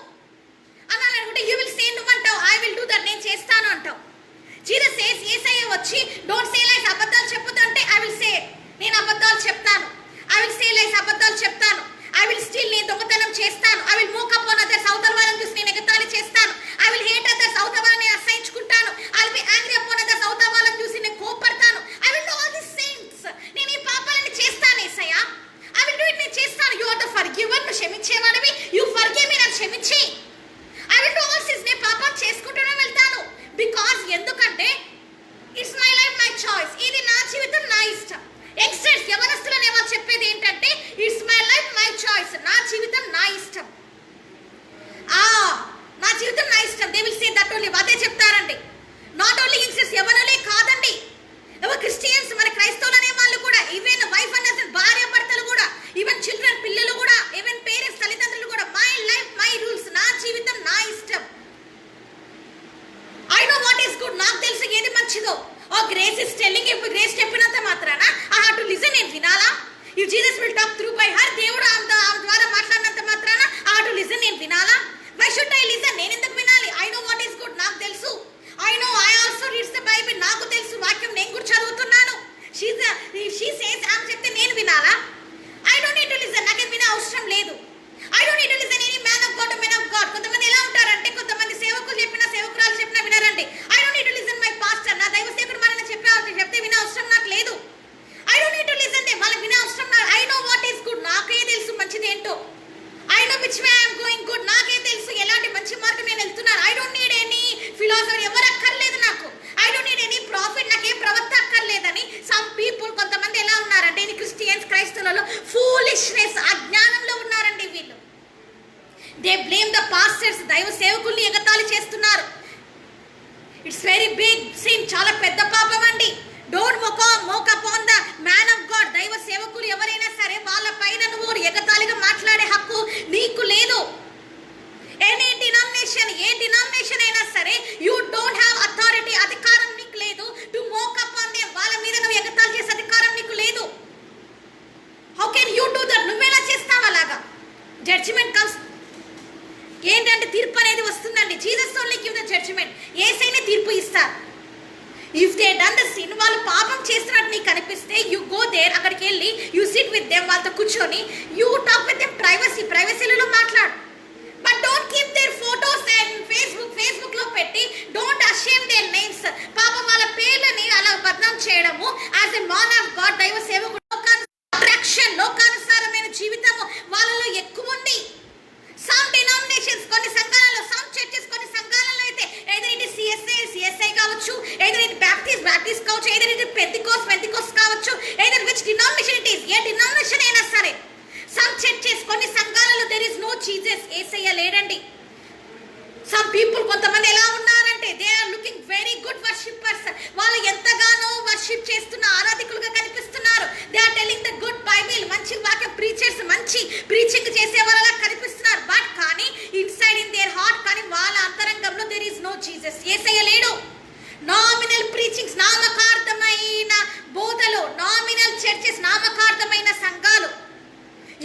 అని అనుకుంటే యు విల్ సే, నువ్వు అంటావు ఐ విల్ డు దట్, నేను చేస్తాను అంటావు. జీసస్ సేస్, యేసయ్య వచ్చి డోంట్ సే లైస్, అబద్ధాలు చెప్పొద్దు అంటే ఐ విల్ సే, నేను అబద్ధాలు చెప్తాను. ఐ విల్ సే లైస్, అబద్ధాలు చెప్తాను. ఐ విల్ స్టిల్, నేను దొంగతనం చేస్తాను. I will MOOC up on others, అవతల వాళ్ళని చూసి నేను ఎగతాళి చేస్తాను. ఐ విల్ హేట్ అదర్స్, అవతల వాళ్ళని అసహించుకుంటాను. I will be angry upon others, అవతల వాళ్ళని చూసి నేను కోపడతాను. I will do all this things. నేను ఈ పాపాలని చేస్తాను Yesayya. I will do it, నేను చేస్తాను. యు ఆర్ ద ఫర్గివర్, నువ్వు క్షమించేవాడివి. యు ఫర్గివ్ మీ, నన్ను క్షమించి. I will do all since, నేను పాపం చేసుకుంటూనే వెళ్తాను. బికాజ్ ఎందుకంటే it's my life, my choice. ఇది నా జీవితం, నా ఇష్టం. ఎక్స్టెండ్స్ యవనస్తులనే వాళ్ళు చెప్పేది ఏంటంటే it's my life, my choice. నా జీవితం, నా ఇష్టం. నా జీవితం, నా ఇష్టం. They will say that only. అదే చెప్తారండి. నాట్ ఓన్లీ యంగ్స్టర్స్, యవనులే కాదండి, క్రిస్టియన్స్, మన క్రైస్తవులు అనే వాళ్ళు కూడా, ఈవెన్ వైఫ్ అండ్ హస్బెండ్, భార్య భర్తలు కూడా, ఈవెన్ చిల్డ్రన్, పిల్లలు కూడా, ఈవెన్ పేరెంట్స్, తల్లిదండ్రులు కూడా, మై లైఫ్, మై రూల్స్. నా జీవితం, నా ఇష్టం. I know what is good. నాకు తెలుసు ఏది మంచిదో. గ్రేస్ ఇస్ టెల్లింగ్, ఇప్పుడు గ్రేస్ చెప్పినంత మాత్రాన ఐ హావ్ టు లిసన్, నేను వినాలా? If Jesus will talk through by her, దేవుడు ఆమె ద్వారా మాట్లాడినంత మాత్రాన ఐ హావ్ టు లిసన్, నేను వినాలా? Why should I listen? నేను ఎందుకు వినాలి? I know what is good. నాకు తెలుసు. I also reads the Bible. నాకు తెలుసు వాక్యం, నేను కూడా చదువుతున్నాను. షీ సేస్, ఆమె చెప్తే నేను వినాలా? I don't need to listen. నాకు వినే అవసరం లేదు. I don't need to listen any man of God, men of God. కొంతమంది ఎలా ఉంటారంటే, కొంతమంది సేవకులు చెప్పినా, సేవకురాలు చెప్పినా వినరండి. I don't need to listen my pastor. నా దైవ సేవకుడు మనల్ని చెప్తే వినే అవసరం నాకు లేదు. I don't need to listen they, వాళ్ళకి వినే అవసరం నాకు. I know what is good. నాకే తెలుసు మంచిది ఏంటో. I know which way I'm going good. నాకే తెలుసు ఎలాంటి మంచి మార్గం నేను వెళ్తున్నాను. I don't need any philosopher, ఎవరు అక్కర్లేదు నాకు. I don't need any prophet, నాకే ప్రవక్త అక్కర్లేదని సమ్ పీపుల్, కొంతమంది ఎలా ఉన్నారంటే, ఇది క్రిస్టియన్స్, క్రైస్తవులలో ఫూలిష్నెస్, అజ్ఞానంలో ఉన్నారండి వీళ్ళు. దే బ్లేమ్ ద పాస్టర్స్, దైవ సేవకుల్ని ఎగతాళి చేస్తున్నారు. ఇట్స్ వెరీ బిగ్ సిన్, చాలా పెద్ద పాపం అండి. Don't mock upon the man of God. దైవ సేవకులు ఎవరైనా సరే వాళ్ళ పైన నువ్వు ఎగతాళిగా మాట్లాడే హక్కు నీకు లేదు. ఎనీ డినామినేషన్, ఏ డినామినేషన్ అయినా సరే, యూ డోంట్ హ్యావ్ అథారిటీ, అధికారం నీకు లేదు. టు మోక్ అపాన్ దెమ్, వాళ్ళ మీద నువ్వు ఎగతాళి చేసే అధికారం నీకు లేదు. How can you do that? నువ్వెలా చేస్తావు అలాగా? Judgement comes. ఏంటంటే తీర్పు అనేది వస్తుందండి. Jesus only give the judgement. యేసయ్యనే తీర్పు ఇస్తారు. If they done the sin, వాళ్ళు పాపం చేస్తున్నట్టు నీకు కనిపిస్తే, యూ గో దేర్, అక్కడికి వెళ్ళి యూ సిట్ విత్ దెమ్, వాళ్ళతో కూర్చొని యూ టాక్ విత్ దెమ్ ప్రైవసీలో మాట్లాడు. But don't keep there photos and Facebook లో పెట్టి డోంట్ అషేమ్ దేర్ నేమ్స్. పాపం వాళ్ళ పేర్లని అలా బద్నాం చేయడము as a man of God, దైవ సేవకుడు. అట్రాక్షన్, లోకానుసారమైన జీవితము వాళ్ళలో ఎక్కువ ఉంది. సమ్ డినామినేషన్స్, కొన్ని సంఘాలలో, సమ్ చర్చెస్, కొన్ని సంఘాలలో అయితే ఏదో ఇది సిఎస్ఐ కావచ్చు, కావచ్చు, ఏదైనా ఇది బ్యాప్టిస్ట్ కావచ్చు, ఏదైనా ఇది పెంతికోస్ కావచ్చు, ఏదైనా విచ్ డినామినేషన్ ఇట్ ఈస్, ఏ డినామినేషన్ అయినా సరే. సమ్ చర్చెస్, కొన్ని సంఘాలలో there is no Jesus, Yesayya లేడండి. సమ్ పీపుల్, కొంతమంది ఎలా ఉన్నారంటే they are looking very good worshippers, వాళ్ళు ఎంతగానో వర్షిప్ చేస్తున్న ఆరాధికులుగా కనిపిస్తున్నారు. They are telling the good Bible, మంచి వాక్య ప్రీచర్స్, మంచి ప్రీచింగ్ చేసే వాళ్ళలా కనిపిస్తున్నారు. బట్ కానీ ఇన్సైడ్ ఇన్ దేర్ హార్ట్, కానీ వాళ్ళ అంతరంగంలో there is no Jesus, Yesayya లేడు. నామినల్ ప్రీచింగ్స్, నామకార్థమైన బోధలు, నామినల్ చర్చెస్, నామకార్థమైన సంఘాలు.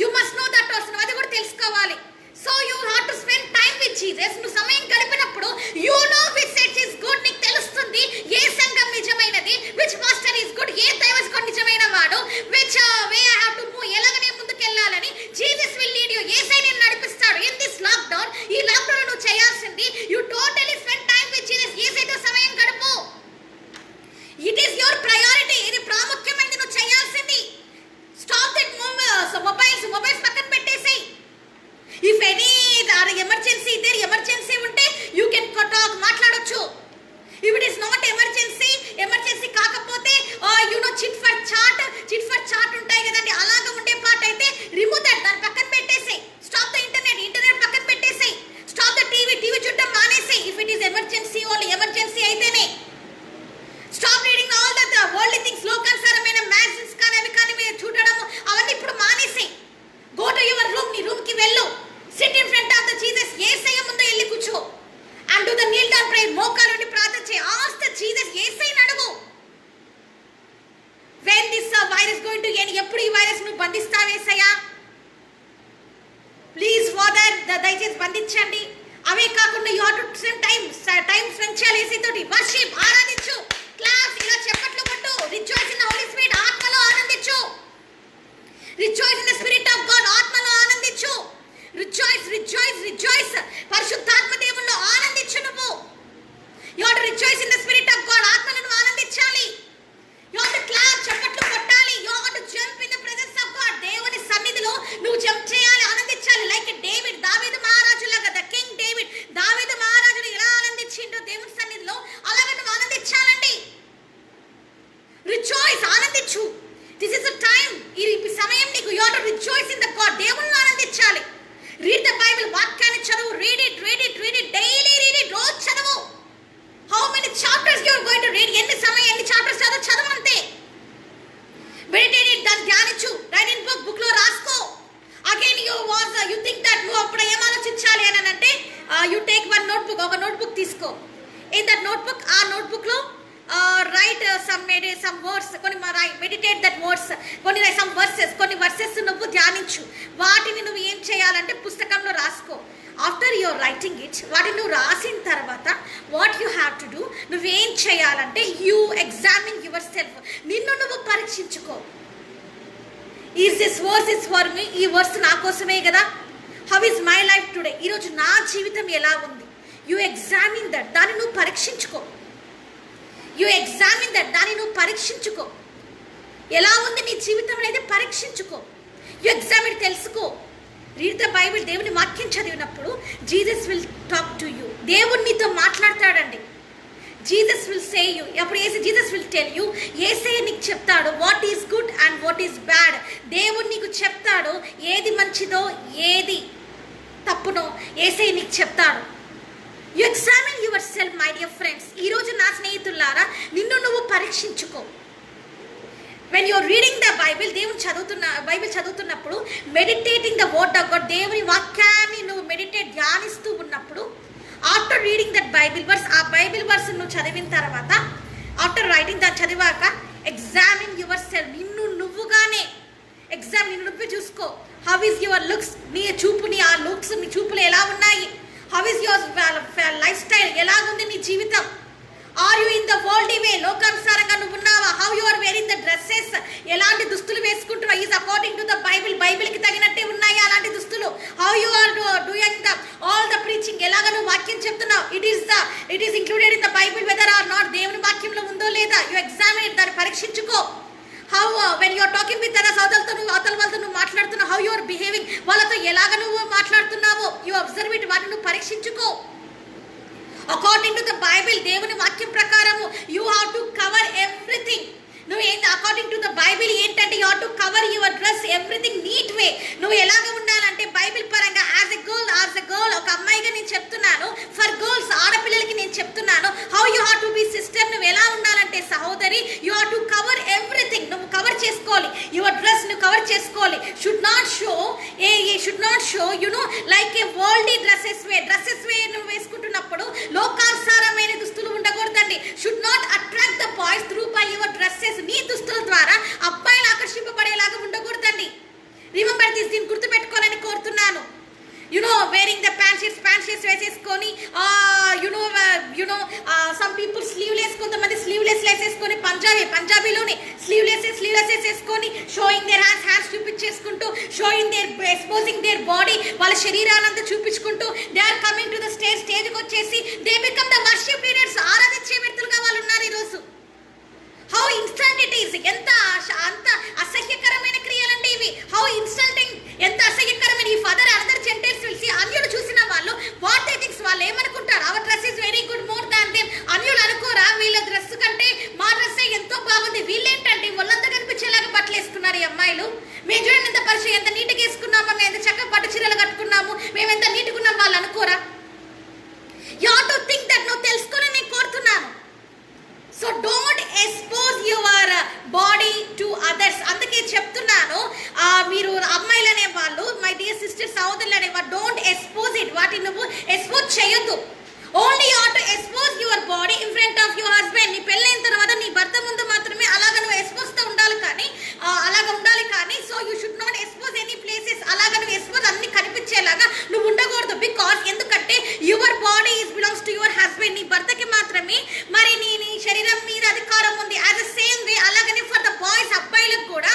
You must know that also, అది కూడా తెలుసుకోవాలి. So you have to spend time with Jesus. నువ్వు సమయం గడిపినప్పుడు you know which church is good, నీకు తెలుస్తుంది ఏ సంఘం నిజమైనది, విచ్ మాస్టర్ ఇస్ గుడ్, ఏ దైవజనుడు నిజమైన వాడు, which way I have to move, ఎలాగనే ముందుకు వెళ్ళాలని. జీసస్ విల్ లీడ్ యు, యేసయ్య నిన్ను నడిపిస్తాడు. ఇన్ దిస్ లాక్డౌన్, ఈ లాక్డౌన్ నువ్వు చేయాల్సింది you totally spend time with Jesus. యేసయ్యతో సమయం గడుపు. ఇట్ ఈస్ యువర్ ప్రయారిటీ, ఇది ప్రాముఖ్యమైనది నువ్వు చేయాల్సింది. స్టాప్ దట్ మొబైల్స్ పక్కన పెట్టేసేయ్. ఇఫ్ ఎనీ ఎమర్జెన్సీ ఉంటే యూ కెన్ టాక్, మాట్లాడొచ్చు. If it is not emergency కాకపోతే చిట్ ఫర్ చాట్ ఉంటాయి కదండి, అలాగా ఉండే పార్ట్ అయితే రిమూవ్ దట్, దాన్ని పక్కన పెట్టేసేయ్. స్టాప్ ద ఇంటర్నెట్ పక్కన పెట్టేసేయ్. స్టాప్ ద టీవీ చూడడం మానేసేయ్. If it is emergency, only emergency అయితేనే. Stop reading all the worldly things, లోకానుసారమైన మ్యాగజైన్స్ కానీ అవి కానీ చూడడం, అవన్నీ ఇప్పుడు మానేసేయ్. గో టు యువర్ రూమ్, నీ రూమ్ కి వెళ్ళు. Sit in front of the Jesus, Yesayya ముందు వెళ్ళి కూర్చో. And do the kneel down prayer, మోకాలుండి ప్రార్థన చేయి. ఆస్క్ ద జీసస్, యేసయ్యని అడుగు. When this virus going to end, ఎప్పుడు ఈ వైరస్ నువ్వు బంధిస్తావు యేసయ్య? ప్లీజ్ ఫాదర్, దయచేసి బంధించండి. అవే కాకుండా you have to spend time spend చేయాలి యేసయ్యతోటి. వర్షిప్, ఆరాధించు. క్లాస్, ఇలా చప్పట్లు కొట్టు. Rejoice in the Holi spirit, ఆత్మలో ఆనందించు. Rejoice in the spirit of God, ఆత్మలో ఆనందించు. రిజాయిస్ పరిశుద్ధాత్మ దేవుల్లో ఆనందించు. నువ్వు you have to rejoice in the spirit of God, ఆత్మలో నువ్వు ఆనందించాలి. యు హావ్ టు క్లాప్, చప్పట్లు కొట్టాలి. You have to jump in the presence of God, దేవుని సన్నిధిలో నువ్వు జంప్ చేయాలి, ఆనందించాలి. లైక్ డేవిడ్, దావీదు మహారాజు లాగా, ద కింగ్ డేవిడ్, దావీదు మహారాజుని ఎలా ఆనందించిండో దేవుని సన్నిధిలో, అలాగే నువ్వు ఆనందించాలండి. రిజాయిస్, ఆనందించు. దిస్ ఇస్ ద టైం, ఈ సమయం నీకు. You have to rejoice in the God, దేవుని ఆనందించాలి. రీడ్ ద బైబిల్, వాక్యాన్ని చదువు. Read it daily read it, రోజు చదువు. How many chapters you are going to read, ఎన్ని చాప్టర్స్ చదువు అంతే. మెడిటేట్ ఇట్, దాన్ని ధ్యానించు. రైట్ ఇన్ బుక్ లో రాసుకో. అగైన్ యు థింక్ దట్ నువ్వు అప్పుడు ఏం ఆలోచించాలి అని అంటే యు టేక్ వన్ నోట్బుక్, ఒక నోట్బుక్ తీసుకో. ఇన్ దట్ నోట్బుక్, ఆ నోట్బుక్ లో రైట్ సమ్ వర్డ్స్, కొన్ని మెడిటేట్ దట్ వర్డ్స్, కొన్ని వర్సెస్ నువ్వు ధ్యానించు. వాటిని నువ్వు ఏం చేయాలంటే పుస్తకంలో రాసుకో. ఆఫ్టర్ యువర్ రైటింగ్ ఇట్, వాటిని నువ్వు రాసిన తర్వాత what you have to do, నువ్వేం చేయాలంటే యూ ఎగ్జామిన్ యువర్ సెల్ఫ్, నిన్ను నువ్వు పరీక్షించుకో. Is this verse is for me, ఈ వర్స్ నా కోసమే కదా. How is my life today, ఈరోజు నా జీవితం ఎలా ఉంది. యు ఎగ్జామిన్ దట్, దాన్ని నువ్వు పరీక్షించుకో. దాన్ని నువ్వు పరీక్షించుకో. ఎలా ఉంది నీ జీవితం అనేది పరీక్షించుకో. యు ఎగ్జామిన్, తెలుసుకో. రీడ్ ద బైబిల్, దేవుని వాక్యం చదివినప్పుడు Jesus will talk to you, దేవుడు నీతో మాట్లాడతాడండి. జీసస్ విల్ సే యూ, అప్పుడు జీసస్ విల్ టెల్ యూ, యేసయ్య నీకు చెప్తాడు what is good and what is bad. దేవుడు నీకు చెప్తాడు ఏది మంచిదో ఏది తప్పునో, యేసయ్య నీకు చెప్తాడు. You examine yourself my dear friends. ఈరోజు నా స్నేహితులారా, నిన్ను నువ్వు పరీక్షించుకో. When you're reading the Bible, Bible చదువుతున్నప్పుడు meditating the word of God, దేవుని వాక్యాన్ని నువ్వు ధ్యానిస్తూ ఉన్నప్పుడు, after reading that Bible verse, ఆ బైబిల్ వర్స్ నువ్వు చదివిన తర్వాత, ఆఫ్టర్ రైటింగ్ దాన్ని చదివాక ఎగ్జామిన్ యువర్ సెల్ఫ్, నిన్ను నువ్వు చూసుకో. హౌ ఈస్ యువర్ లుక్స్, నీ చూపులు ఎలా ఉన్నాయి. How is your lifestyle, ఎలాగుంది నీ జీవితం. Are you in the world way, లోకానుసారంగా నువ్వు ఉన్నావా. How you are wearing the dresses, ఎలాంటి దుస్తులు వేసుకుంటున్నావు. ఈజ్ అకార్డింగ్ టు ద బైబిల్కి తగినట్టే ఉన్నాయి అలాంటి దుస్తులు. How you are doing the all the preaching, ఎలాగ నువ్వు వాక్యం చెప్తున్నావు. It is included in the Bible whether or not, దేవుని వాక్యంలో ఉందో లేదా. యు ఎగ్జామిన్, దాన్ని పరీక్షించుకో. How when you're talking with others, అవతల వాళ్ళతో నువ్వు మాట్లాడుతున్నావు. హౌ యు ఆర్ బిహేవింగ్, వాళ్ళతో ఎలాగ నువ్వు మాట్లాడుతున్నావో. యు అబ్జర్వ్ ఇట్, వాటిని నువ్వు పరీక్షించుకో. అకార్డింగ్ టు ద బైబిల్, దేవుని వాక్యం ప్రకారము you have to cover everything. నువ్వు ఏంటి అకార్డింగ్ టు ద బైబిల్ ఏంటంటే you have to cover your dress everything neat way. నువ్వు ఎలాగ ఉండాలంటే బైబిల్ పరంగా యాజ్ ఎ గర్ల్ ఒక అమ్మాయిగా నేను చెప్తున్నాను, ఫర్ గర్ల్స్ ఆడపిల్లలకి నేను చెప్తున్నాను, how you have to be sister. నువ్వు ఎలా ఉండాలంటే సహోదరి, you have to cover everything. నువ్వు కవర్ చేసుకోవాలి, యువర్ డ్రెస్ నువ్వు కవర్ చేసుకోవాలి. Should not show you know like a worldly dresses way నువ్వు వేసుకుంటున్నప్పుడు లోకానుసారమైన దుస్తులు ఉండకూడదండి. Should not attract the boys through by your dresses. నీ దుస్తుల ద్వారా అబ్బాయిలు ఆకర్షింపబడేలాగా ఉండకూడదండి. రిమెంబర్ దిస్, దీన్ని గుర్తుపెట్టుకోవాలని కోరుతున్నాను. వేరింగ్ ద ప్యాంట్ షర్ట్స్ వేసేసుకొని సమ్ పీపుల్ స్లీవ్లెస్, కొంతమంది స్లీవ్లెస్ వేసేసుకొని పంజాబీలోనే స్లీవ్లెస్ వేసేసుకొని షోయింగ్ దేర్ హ్యాండ్స్ చూపించేసుకుంటూ, showing their exposing their body, వాళ్ళ శరీరానంతా చూపించుకుంటూ they are coming to the స్టేజ్కి వచ్చేసి they become the worship leaders. ఆరాధించే వ్యక్తులుగా వాళ్ళు ఉన్నారు ఈరోజు. How instant it is. అంత అసహ్యకరమైన క్రియలండి ఇవి. హౌ ఇన్స్టల్టింగ్, ఎంత అసహ్యకరమైన. ఈ ఫదర్ అదర్ జెంటైల్స్ పిలిచి అన్యులు చూసిన వాళ్ళు వాట్ దే థింక్స్, వాళ్ళు ఏమనుకుంటారు, our dress is very good more than them. అన్యులు అనుకోరా వీళ్ళ డ్రెస్ కంటే మా డ్రెస్ ఎంతో బాగుంది, వీళ్ళేంటండి ఒళ్ళంతా కనిపించేలాగా బట్టలు వేసుకున్నారు ఈ అమ్మాయిలు, మేము చూడండి ఎంత పరిచయం, ఎంత నీట్గా వేసుకున్నాము, మేము ఎంత చక్కగా పట్టు చీరలు కట్టుకున్నాము, మేము ఎంత నీట్గా ఉన్నాం, వాళ్ళు అనుకోరా? You have to think that. నువ్వు తెలుసుకొని నేను కోరుతున్నాను. So don't expose your body to others. అందుకే చెప్తున్నాను, మీరు అమ్మాయిలు అనే వాళ్ళు, మై డియర్ సిస్టర్స్, సహోదరులు అనేవాళ్ళు, డోంట్ ఎక్స్పోజ్ ఇట్. వాటిని నువ్వు ఎక్స్పోజ్ చేయొద్దు. Only you have to expose your body in front of your husband. నీ పెళ్ళైన తర్వాత నీ భర్త ముందు మాత్రమే అలాగ నువ్వు ఎక్స్పోజ్తో ఉండాలి కానీ so you should not expose any places. అలాగ నువ్వు ఎక్స్పోజ్ అన్ని కనిపించేలాగా నువ్వు ఉండకూడదు. బికాస్ ఎందుకంటే your body is belongs to your husband. నీ భర్తకి మాత్రమే మరి నీ శరీరం మీద అధికారం ఉంది. యాజ్ ద సేమ్ వే అలాగనే ఫర్ ద బాయ్స్, అబ్బాయిలకు కూడా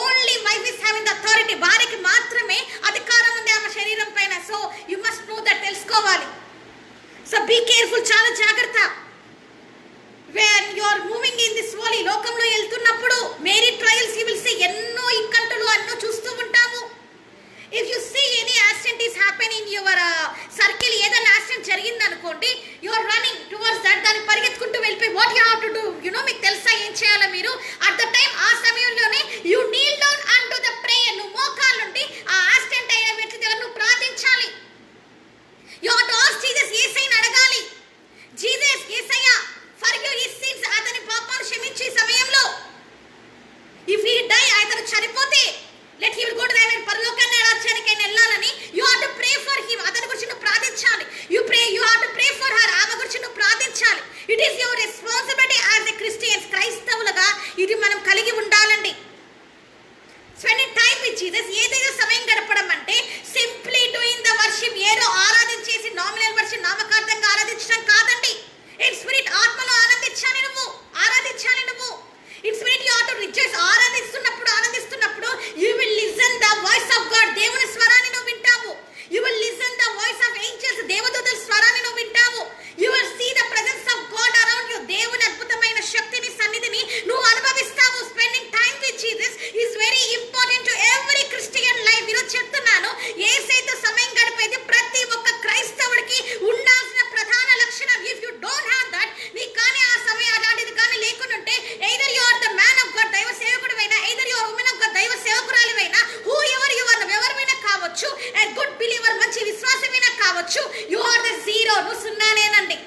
only wife is having the authority. భార్యకి మాత్రమే అధికారం ఉంది ఆమె శరీరం పైన. So you must know that, తెలుసుకోవాలి. సో బీ కేర్ఫుల్, చాలా జాగ్రత్త. when you are moving in this world, ఈ లోకంలో వెళ్తున్నప్పుడు many trials you will see, ఎన్నో ఇక్కంటులు అన్నో చూస్తూ ఉంటాము. If you see any accident is happen in your circle, ఏదైనా యాక్సిడెంట్ జరిగింది అనుకోండి, you are running towards that, దాన్ని పరిగెత్తుకుంటూ వెళ్ళిపోయి what you have to do, మీకు తెలుసా ఏం చేయాలో మీరు? అట్ ద టైం, ఆ సమయంలోనే you Neel down and to the prayer. నువ్వు మోకాళ్ళ నుండి ఆ యాక్సిడెంట్ అయిన వ్యక్తి దగ్గర నువ్వు ప్రార్థించాలి. You have to ask Jesus, యేసయ్యని అడగాలి, Jesus Yesayya forgive his sins, అతని పాపాలు క్షమించే సమయంలో. ఇఫ్ హి డై, అతను చనిపోతే let he will go to the heaven, పరలోకాన్ని రాజ్యానికి వెళ్ళాలని you have to pray for him. అతని గురించి నువ్వు ప్రార్థించాలి. You have to pray for her. ఆమె గురించి నువ్వు ప్రార్థించాలి. It is your responsibility as a Christians. క్రైస్తవులుగా ఇది మనం కలిగి ఉండాలండి. Spending time with Jesus. ఏదైనా సమయం గడపడం అంటే సింప్లీ డూయింగ్ ద వర్షిప్, ఏదో ఆరాధించేసి నామినల్ వర్షిప్, నామకార్థంగా ఆరాధించడం కాదండి. ఇన్ స్పిరిట్, ఆత్మలో ఆనందించాలి నువ్వు. In spirit you have to rejoice. ఆనందిస్తున్నప్పుడు you will listen the voice of God. దేవుని స్వరాన్ని నువ్వు వింటావు. You will listen the voice of angels. దేవదూతల స్వరాన్ని నువ్వు వింటావు. You will see the presence of God around you. దేవుని అద్భుతమైన శక్తిని, సన్నిధిని నువ్వు అనుభవిస్తావు. Spending time with Jesus is very important to every Christian life. ఈరోజు చెప్తున్నాను, యేసయ్యతో సమయం గడిపేది ప్రతి ఒక్క క్రైస్తవుడికి ఉండాల్సిన ప్రధాన లక్షణం. If you don't have that, నీకు కానీ ఆ సమయం అలాంటిది కానీ లేకుంటే either you are the man of God, దైవ సేవకుడివైనా, either you are women of God, దైవ సేవకురాలివైనా, హూ ఎవర్ యు ఆర్, ఎవరివైనా కావచ్చు, ఏ గుడ్ బిలీవర్, మంచి విశ్వాసమైనా కావచ్చు, యు ఆర్ ద జీరో, నువ్వు సున్నానేనండి.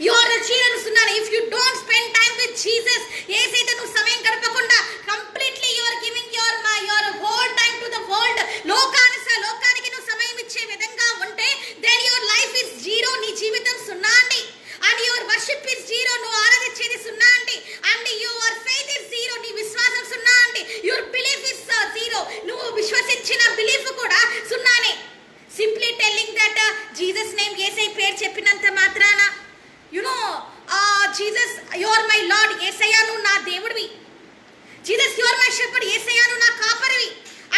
యు ఆర్ ద జీరో, నువ్వు సున్నానే. If you don't spend time with Jesus, యేసయ్యతో నువ్వు సమయం గడపకుండా completely you are giving your whole time to the world, లోకానికి నువ్వు సమయం ఇచ్చే విధంగా ఉంటే then your life is zero. నీ జీవితం సున్నా అండి. And your worship is zero, నువ్వు ఆరాధించేది సున్నా అండి. And your faith is zero, నీ విశ్వాసం సున్నా అండి. యువర్ బిలీఫ్ ఇస్ జీరో, నువ్వు విశ్వసించిన బిలీఫ్ కూడా సున్నానే. Simply telling that Jesus name, Yesayya పేరు చెప్పినంత మాత్రాన Jesus you are my lord, Yesayya నువ్వు నా దేవుడివి. Jesus you are my shepherd, Yesayya నువ్వు నా కాపరివి.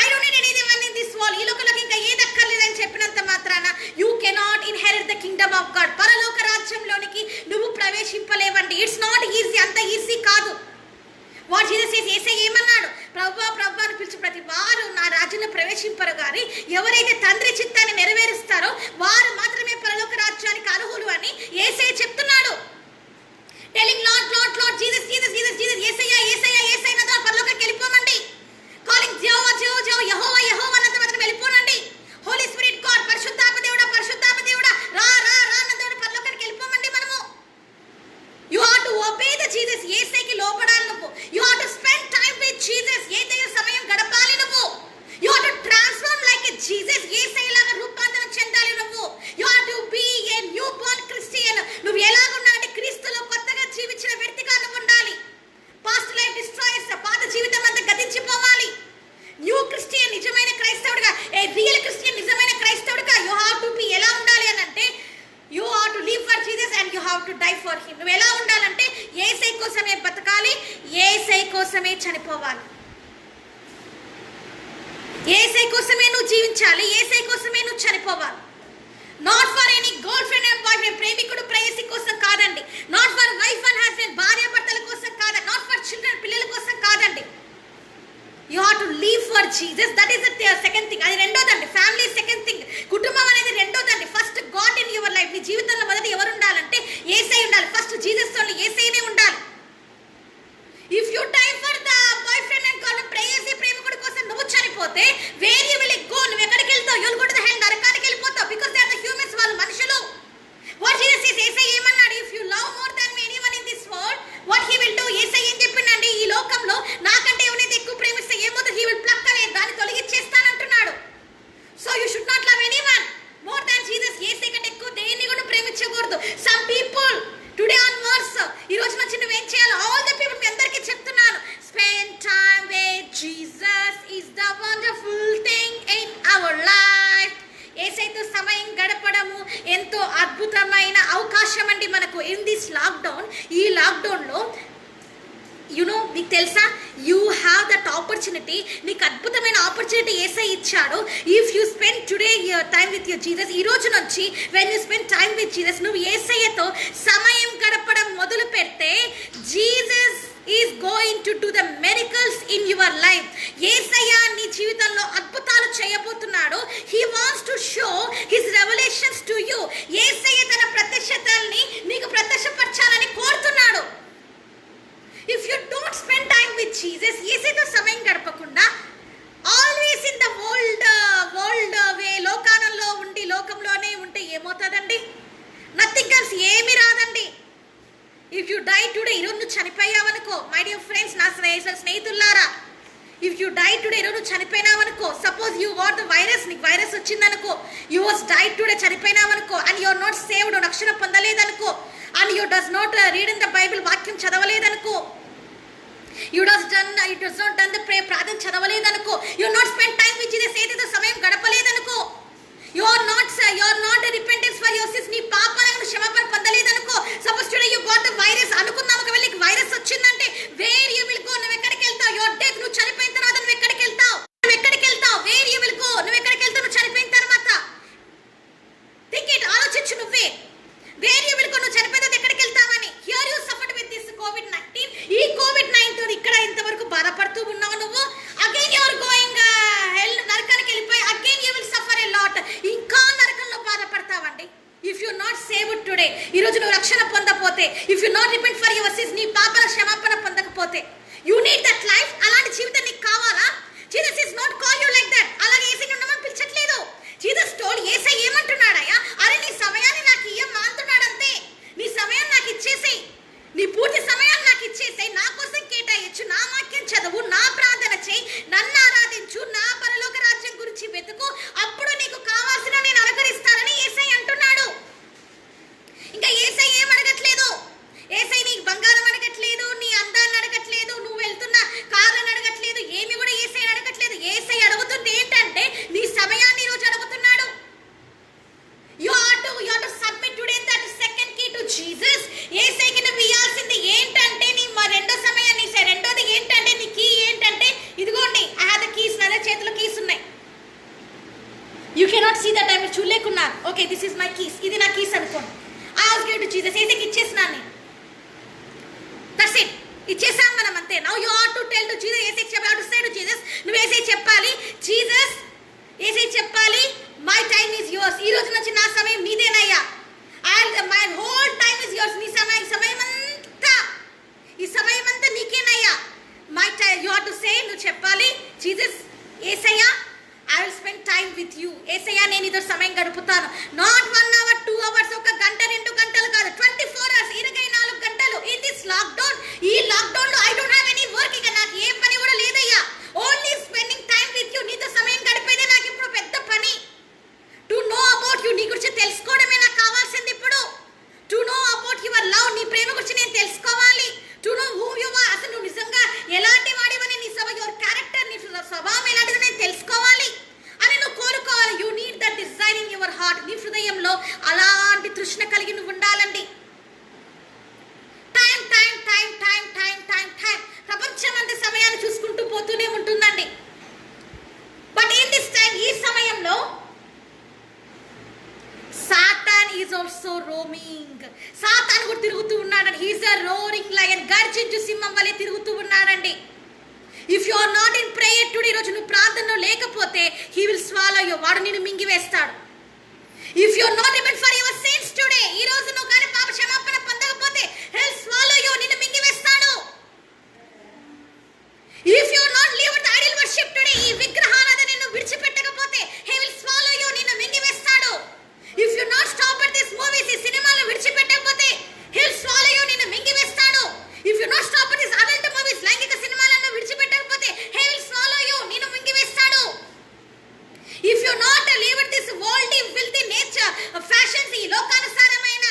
I don't need anything in this world. ఈ లోకంలోకి ఇంకా ఏది అక్కర్లేదని చెప్పినంత మాత్రాన you cannot inherit the kingdom of God. పరలోక రాజ్యంలోనికి నువ్వు ప్రవేశింపలేవండి. ఇట్స్ నాట్ ఈజీ, అంత ఈజీ కాదు. వాట్ జీసస్ సేస్, యేసయ్య ఏమన్నాడు? ప్రభువా ప్రభువా అని పిలిచి ప్రతి వారు నా రాజ్యంలో ప్రవేశింపరు కానీ ఎవరైతే తండ్రి చిత్తాన్ని నెరవేరుస్తారో వారు మాత్రమే పరలోక పరలోక రాజ్యానికి అర్హులు అని యేసయ్య చెప్తున్నాడు. Telling lord lord lord Jesus Jesus Jesus Jesus Yesayya Yesayya Yesayya అన్నది పరలోకానికి వెళ్ళిపోమండి. కాలింగ్ జెహోవా జెహోవా జెహోవా యెహోవా యెహోవా అన్నది మాత్రం వెళ్ళిపోనండి. హోలీ స్పిరిట్ గాడ్ పరిశుద్ధాత్మ దేవుడా పరిశుద్ధాత్మ దేవుడా రా రా రా అన్నది పరలోకానికి వెళ్ళిపోమండి మనము. You have to obey the Jesus. యేసయ్యకి లోబడాలి నువ్వు. You have to spend time with Jesus. Yesayya సమయం గడపాలి నువ్వు. You have to transform like a Jesus. Yesayya లాగా రూపాంతరం చెందాలి నువ్వు. You have to be a new born Christian. నువ్వు ఎలాగ ఉండాలంటే క్రీస్తులో కొత్తగా జీవించిన వ్యక్తిగా నువ్వు ఉండాలి. పాస్ట్ లైఫ్ డిస్ట్రాయర్స్, పాత జీవితం అంతా గతించిపోవాలి. న్యూ క్రిస్టియన్, నిజమైన క్రైస్తవుడిగా, ఏ రియల్ క్రిస్టియన్, నిజమైన క్రైస్తవుడిగా యు హావ్ టు బి. ఎలా ఉండాలి అని అంటే you have to live for Jesus and you have to die for him. నువ్వు ఎలా ఉండాలంటే యేసయ్య కోసమే బతకాలి, యేసయ్య కోసమే చనిపోవాలి. యేసయ్య కోసమే నువ్వు జీవించాలి, యేసయ్య కోసమే నువ్వు చనిపోవాలి. Not for any girlfriend and boyfriend, ప్రేమికుడు ప్రేయసి కోసం కాదండి. Not for wife and husband, భార్య భర్తల కోసం కాదండి. నాట్ ఫర్ చిల్డ్రన్, పిల్లల కోసం కాదండి. You have to live for Jesus. That is the second thing. అది రెండోదండి. Family second thing. కుటుంబం అనేది రెండోదండి. First God in your life. నీ జీవితంలో మొదటి ఎవరు ఉండాలంటే యేసయ్య ఉండాలి. ఫస్ట్ జీసస్ తో యేసయ్యనే ఉండాలి. If you die for the boyfriend and girl ప్రేయసి, ప్రేమికుడి కోసం నువ్వు చనిపోతే వేర్ యు విల్ గో? నువ్వు ఎక్కడికి వెళ్తావు? You will go to the hell, నరకానికి వెళ్ళిపోతావు. Because they are the humans, వాళ్ళు మనుషులు. వాట్ జీసస్ ఈస్, యేసయ్య ఏమన్నాడు? If you love more than anyone in this world what he will do? Yesayya ఏం చెప్పిండండి? ఈ లోకంలో నాకంటే ఎవరైతే ఎక్కువ ప్రేమిస్తే ఏమవుతుంది? హి విల్ ప్లక్ అవే, దాన్ని తొలగించేస్తానంటున్నాడు. So you should not love anyone more than Jesus. యేసయ్య కంటే ఎక్కువ దేన్ని కూడా ప్రేమించకూడదు. సమ్ పీపుల్ టుడే ఆన్వర్డ్స్, ఈ రోజు నుంచి నువ్వేం చేయాలి? ఆల్ ద పీపుల్, మీ అందరికీ చెప్తున్నాను, spend time with Jesus is the wonderful thing in our life. యేసయ్యతో సమయం గడపడము ఎంతో అద్భుతమైన అవకాశం అండి మనకు ఇన్ దిస్ లాక్డౌన్. ఈ లాక్డౌన్లో మీకు తెలుసా, యూ హ్యావ్ దట్ ఆపర్చునిటీ. నీకు అద్భుతమైన ఆపర్చునిటీ యేసయ్య ఇచ్చాడు. If you spend today time with your Jesus, ఈ రోజు నుంచి when you spend time with Jesus, నువ్వు యేసయ్యతో సమయం గడపడం మొదలు పెడితే Jesus is going to do the miracles in your life. యేసయ్య నీ జీవితంలో అద్భుతాలు చేయబోతున్నాడు. He wants to show his revolutions to you. యేసయ్య తన ప్రత్యక్షతల్ని నీకు ప్రత్యక్షపరచాలని కోరుతున్నాడు. If you don't spend time with Jesus, యేసయ్యతో సమయం గడపకుండా ఆల్వేస్ ఇన్ ద వరల్డ్ వే, లోకంలోనే ఉంటే ఏమవుతుందండి? నథింగ్ ఎల్స్, ఏమి రాదండి. ఇఫ్ యూ డై టుడే, ఈరోజు నువ్వు చనిపోయావనుకో, మై డియర్ ఫ్రెండ్స్, నా స్నేహితులారా, ఇఫ్ యూ డై టుడే, ఈరోజు నువ్వు చనిపోయినావనుకో, suppose you got the virus, నీకు వైరస్ వచ్చిందనుకో, యూ వాస్ డై టుడే, చనిపోయినావనుకో, and you are not saved, రక్షణ పొందలేదనుకో, and you does not read in the Bible, వాక్యం చదవలేదనుకో, you does not done the prayer, ప్రార్థన చదవలేదనుకో, you not spend time with Jesus, ఏదైతే సమయం గడపలేదనుకో, you are not repentance for your sins, నీ పాపాలను క్షమాపణ పొందలేదనుకో. Suppose today you got the virus అనుకుందాం, ఒకవేళ నీకు వైరస్ వచ్చిందంటే వేర్ యు విల్ గో? నువ్వు ఎక్కడికి వెళ్తావు? యువర్ డెత్, నువ్వు చనిపోయిన తర్వాత నువ్వు ఎక్కడికి వెళ్తావు? Wear you will go? నువ్వు ఎక్కడికి వెళ్తావు నువ్వు చనిపోయిన తర్వాత? థింక్ ఇట్, ఆలోచించు నువ్వే. Where you will go? నువ్వు చనిపోయిన తర్వాత ఎక్కడికి వెళ్తావని. Here you suffered with this కోవిడ్-19. ఈ కోవిడ్-19 ఇక్కడ ఇంతవరకు బాధపడుతూ ఉన్నావు నువ్వు. Again you are going hell, నరకానికి వెళ్ళిపోయి again you will suffer a lot. ఇంకా నరకంలో బాధపడతావండి. If you not saved today, ఈ రోజు నువ్వు రక్షణ పొందకపోతే, if you not repent for your sins, నీ పాపాల క్షమాపణ పొందకపోతే, యు నీడ్ దట్ లైఫ్. అలాంటి జీవితం నీకు కావాలా? Jesus is not call you like that. అలాగే యేసయ్య ఉండమని పిలిచట్లేదు. జీసస్ టోల్డ్, యేసయ్య ఏమంటున్నాడయ్యా? అరే నీ సమయాన్ని నాకు ఇయ్యమ్మా అంటున్నాడు. అంతే, నీ సమయాన్ని నాకు ఇచ్చేసేయి, నీ పూర్తి సమయాన్ని నాకు ఇచ్చేసేయి, నా కోసం కేటాయించు, నా వాక్యం చదువు, నా ప్రార్థన చేయి, నన్ను ఆరాధించు, నా పరలోక రాజ్యం గురించి వెతుకు, అప్పుడు నీకు కావాల్సిన నేను అనుకరిస్తానని యేసయ్య అంటున్నాడు. ఇంకా యేసయ్య ఏం అడగట్లేదు. యేసయ్య నీకు బంగారం అడగట్లేదు, నీ అందాన్ని అడగట్లేదు, నువ్వు వెళ్తున్న కార్లను అడగట్లేదు, ఏమి కూడా యేసయ్య అడగట్లేదు. యేసయ్య అడుగుతుంది ఏంటంటే నీ సమయాన్ని ఈ రోజు అడుగుతున్నాడు. You have to submit today that second key to Jesus. యేసయ్యకి నువ్వు ఇయ్యాల్సింది ఏంటంటే నీ రెండో సమయాన్ని, రెండోది ఏంటంటే నీ కీ ఏంటంటే, ఇదిగోండి ఐ హావ్ ద కీస్, నా చేతిలో కీస్ ఉన్నాయి. యూ కెనాట్ సీ దట్, మీరు చూడలేకున్నారు. Okay, this is my keys, ఇది నా కీస్ అనుకోండి. I was give to Jesus, యేసయ్యకి ఇచ్చేసినాను. దట్స్ ఇట్, ఇచ్చేసాం మనం అంతే. Now you have to tell to Jesus, యేసయ్యకి చెప్పాలి, టు సే టు జీసస్, నువ్వు యేసయ్య చెప్పాలి, జీసస్ యేసయ్య చెప్పాలి, మై టైమ్ ఈజ్ యువర్స్, ఈ రోజు నుంచి నా సమయం నీదేనయ్యా. My whole time is yours. నీ సమయమంతా ఈ సమయమంతా నీకేనయ్యా. My time you have to say, నువ్వు చెప్పాలి, జీసస్, యేసయ్యా, I will spend time with you. యేసయ్యా, నేను నీతో సమయం గడుపుతాను. నాట్ 1 hour 2 hours, ఒక గంట 2 గంటలు కాదు, 24 hours, 24 గంటలు. ఇన్ దిస్ లాక్డౌన్, ఈ లాక్డౌన్ లో I don't have any work. ఇక నాకు ఏ పని కూడా లేదయ్యా. Only spending time with you. నీతో సమయం గడిపేదే నాకు ఇప్పుడు పెద్ద పని. టు నో అబౌట్ యూ, నీ గురించి తెలుసుకోవడమే నాకు కావాల్సింది ఇప్పుడు. To know about your love, నీ ప్రేమ గురించి నేను తెలుసుకోవాలి. To know who you are, అసలు నువ్వు నిజంగా ఎలాంటి వాడివని, నీ యువర్ క్యారెక్టర్, నీ స్వభావం ఎలాంటిదో నేను తెలుసుకోవాలి అని నువ్వు కోరుకోవాలి. You need that desire in your heart. నీ హృదయంలో అలాంటి తృష్ణ కలిగి నువ్వు ఉండాలండి. Time time time time time time time. ప్రపంచం అంత సమయాన్ని చూసుకుంటూ పోతూనే ఉంటుందండి. బట్ ఇన్ దిస్ టైం, ఈ సమయంలో Satan is also roaming. Satan కూడా తిరుగుతూ ఉన్నాడండి. హీఈస్ అ రోరింగ్ లయన్, గర్జించు సింహం వలె తిరుగుతూ ఉన్నాడండి. If you are not in prayer today, ఈరోజు నువ్వు ప్రార్థనలో లేకపోతే, హీ విల్ స్వాలో యు, వాడు నిన్ను మింగివేస్తాడు. If you are not repent for your sins today, ఈ రోజు నువ్వు కానీ పాప క్షమాపణ పొందకపోతే, హీ విల్ స్వాలో యు, నిన్ను మింగివేస్తాడు. If you are not leave the idol worship today, ఈ విగ్రహారాధన నిన్ను విడిచిపెట్టకపోతే, హీ విల్ స్వాలో యు, నిన్ను మింగివేస్తాడు. If you not stop at this movies, ఈ సినిమాలు విడిచిపెట్టకపోతే, హీ విల్ స్వాలో యు, నిన్ను మింగివేస్తాడు. If you not stop at this adult movies, లైంగిక సినిమాలను విడిచిపెట్టకపోతే, హీ విల్ స్వాలో యు, నిన్ను మింగివేస్తాడు. If you not leave this worldly filthy nature fashions, ఈ లోకానుసారమైన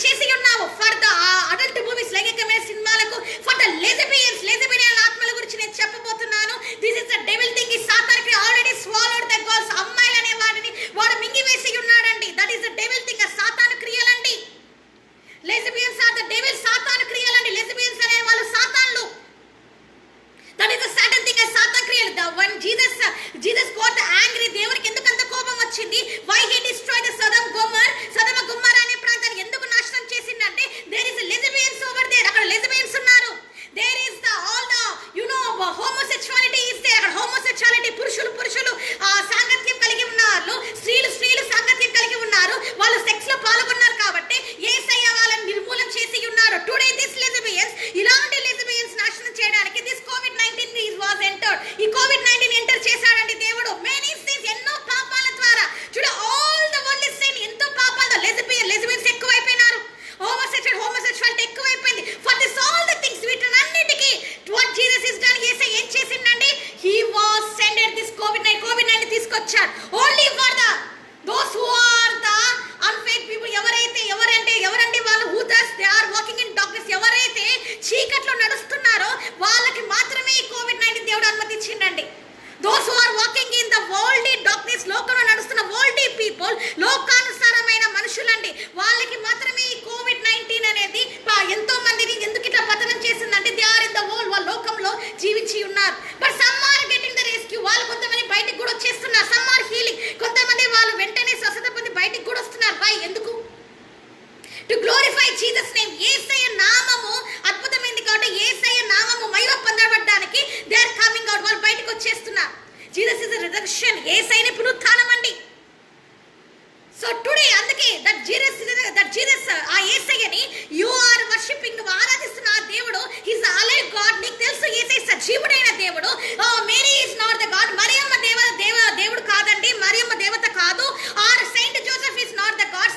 చేసి ఉన్నావు ఫర్ ద అడల్ట్ మూవీస్, లైంగికమైన సినిమాలకు, ఫర్ ద లెస్బియన్ ఆత్మల గురించి నేను చెప్పబోతున్నాను. This is the devil thing. ఈ సాతానికి ఆల్రెడీ స్వాలోడ్ ద గర్ల్స్, అమ్మాయిలు అనే వాటిని వాడు మింగివేసి ఉన్నాడండి. That is the devil thing. ఆ సాతాను క్రియలండి. లెస్బియన్స్ ఆర్ ద డెవిల్, సాతాను క్రియలండి. లెస్బియన్స్ అనే వాళ్ళు సాతాన్లు. That is the Satan thing. సాతాన్ క్రియలు. The one Jesus got angry. దేవునికి ఎందుకు అంత కోపం వచ్చింది? Why he destroy the Sodom Gomorrah అనే ప్రాంతాన్ని ఎందుకు నాశనం చేసిందంటే there is lesbians over there. అక్కడ లెస్బియన్స్ ఉన్నారు. There is the all the homosexuality is there. అక్కడ హోమోసెక్షువాలిటీ, పురుషులు సాంగత్యం కలిగి ఉన్నారు, స్త్రీలు సాంగత్యం కలిగి ఉన్నారు. వాళ్ళు సెక్స్ లో పాల్గొన్నారు కాబట్టి యేసయ్య వాళ్ళని నిర్మూలన చేసి ఉన్నారు. టుడే దిస్ లెస్బియన్స్, ఇలాంటి లెస్బియన్స్ నాశనం చేయడానికి దిస్ COVID-19 వాస్ ఎంటర్డ్. ఈ COVID-19 ఎంటర్ చేశాడండి దేవుడు. మెనీ సిన్స్, ఎన్నో పాపాల ద్వారా. చూడ all the world is sin. ఎంతో పాపాలు. లెస్బియన్స్ ఎక్కువైపోయినారు. హోమోసెక్షువాలిటీ ఎక్కువైపోయింది. For this all the things, వీటన్నిటికీ వాట్ జీసస్ ఇస్ డన్. యేసయ్య ఏం చేసిండండి? He was sended this COVID-19 తీసుకొచ్చాడు. Only for the those who are the unfaith people. ఎవరండి వాళ్ళు? Who thus they are walking in darkness. ఎవరైతే చీకట్లో నడుస్తున్నారో వాళ్ళకి మాత్రమే ఈ COVID-19 దేవుడు అనుమతించిండండి. Those who are walking in the world darkness, లోకంలో నడుస్తున్న వరల్డ్ పీపుల్, లోకానుసారమైన మనుషులండి. వాళ్ళకి మాత్రమే ఈ COVID-19 అనేది ఎంతో మందిని ఎందుకు ఇట్లా పతనం చేసిందంటే they are in the world, వాళ్ళ లోకంలో జీవించి ఉన్నారు. But some are getting the rescue. వాళ్ళు కొంతమంది బయటికి కూడా వచ్చేస్తున్నారు. Some are healing. కొంతమంది వాళ్ళు వెంటనే స్వస్థత పొంది బయటికి కూడా వస్తున్నారు. బై ఎందుకు? To glorify Jesus name. యేసయ్య నామము అద్భుతమైంది కాబట్టి యేసయ్య నామము మహిమ పొందబడడానికి దే ఆర్ కమింగ్ అవుట్. వాళ్ళు బయటికి వచ్చేస్తున్నారు. Jesus is the resurrection. యేసయ్యని పునరుత్థానం అండి. సో టుడే అందుకే దట్ జీసస్ ఆ యేసయ్యని యు ఆర్ వర్షిపింగ్, నువ్వు ఆరాధిస్తున్న ఆ దేవుడు హిస్ అలైవ్ గాడ్. నీకు తెలుసు యేసయ్య సజీవుడైన దేవుడు. Mary is not the God. మరియమ్మ దేవుడు కాదండి. మరియమ్మ దేవత కాదు. Or Saint Joseph is not the God.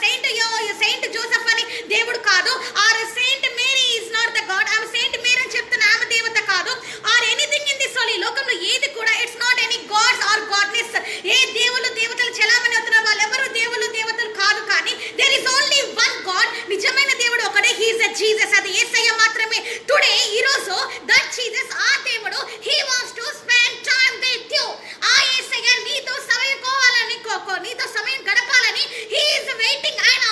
Saint Joseph అని దేవుడు కాదు. Or Saint Mary is not the God. ఆమె సెయింట్ మేరీ అని చెప్తున్న ఆమె దేవత కాదు. Or anything in this world, ఈ లోకంలో ఏది కూడా it's not any gods or goddess. ఏ దేవతలు చలామణి అవుతున్నారు వాళ్ళు ఎవరు దేవతలు కాదు. కానీ there is only one God. నిజమైన దేవుడు ఒకడే. He is Jesus. అది యేసయ్య మాత్రమే. టుడే ఈ రోజు దట్ జీసస్, ఆ దేవుడు, he wants to spend time with you. ఆ యేసయ్య నీతో సమయం గడపాలని హి ఇస్ వెయిటింగ్. ఆయన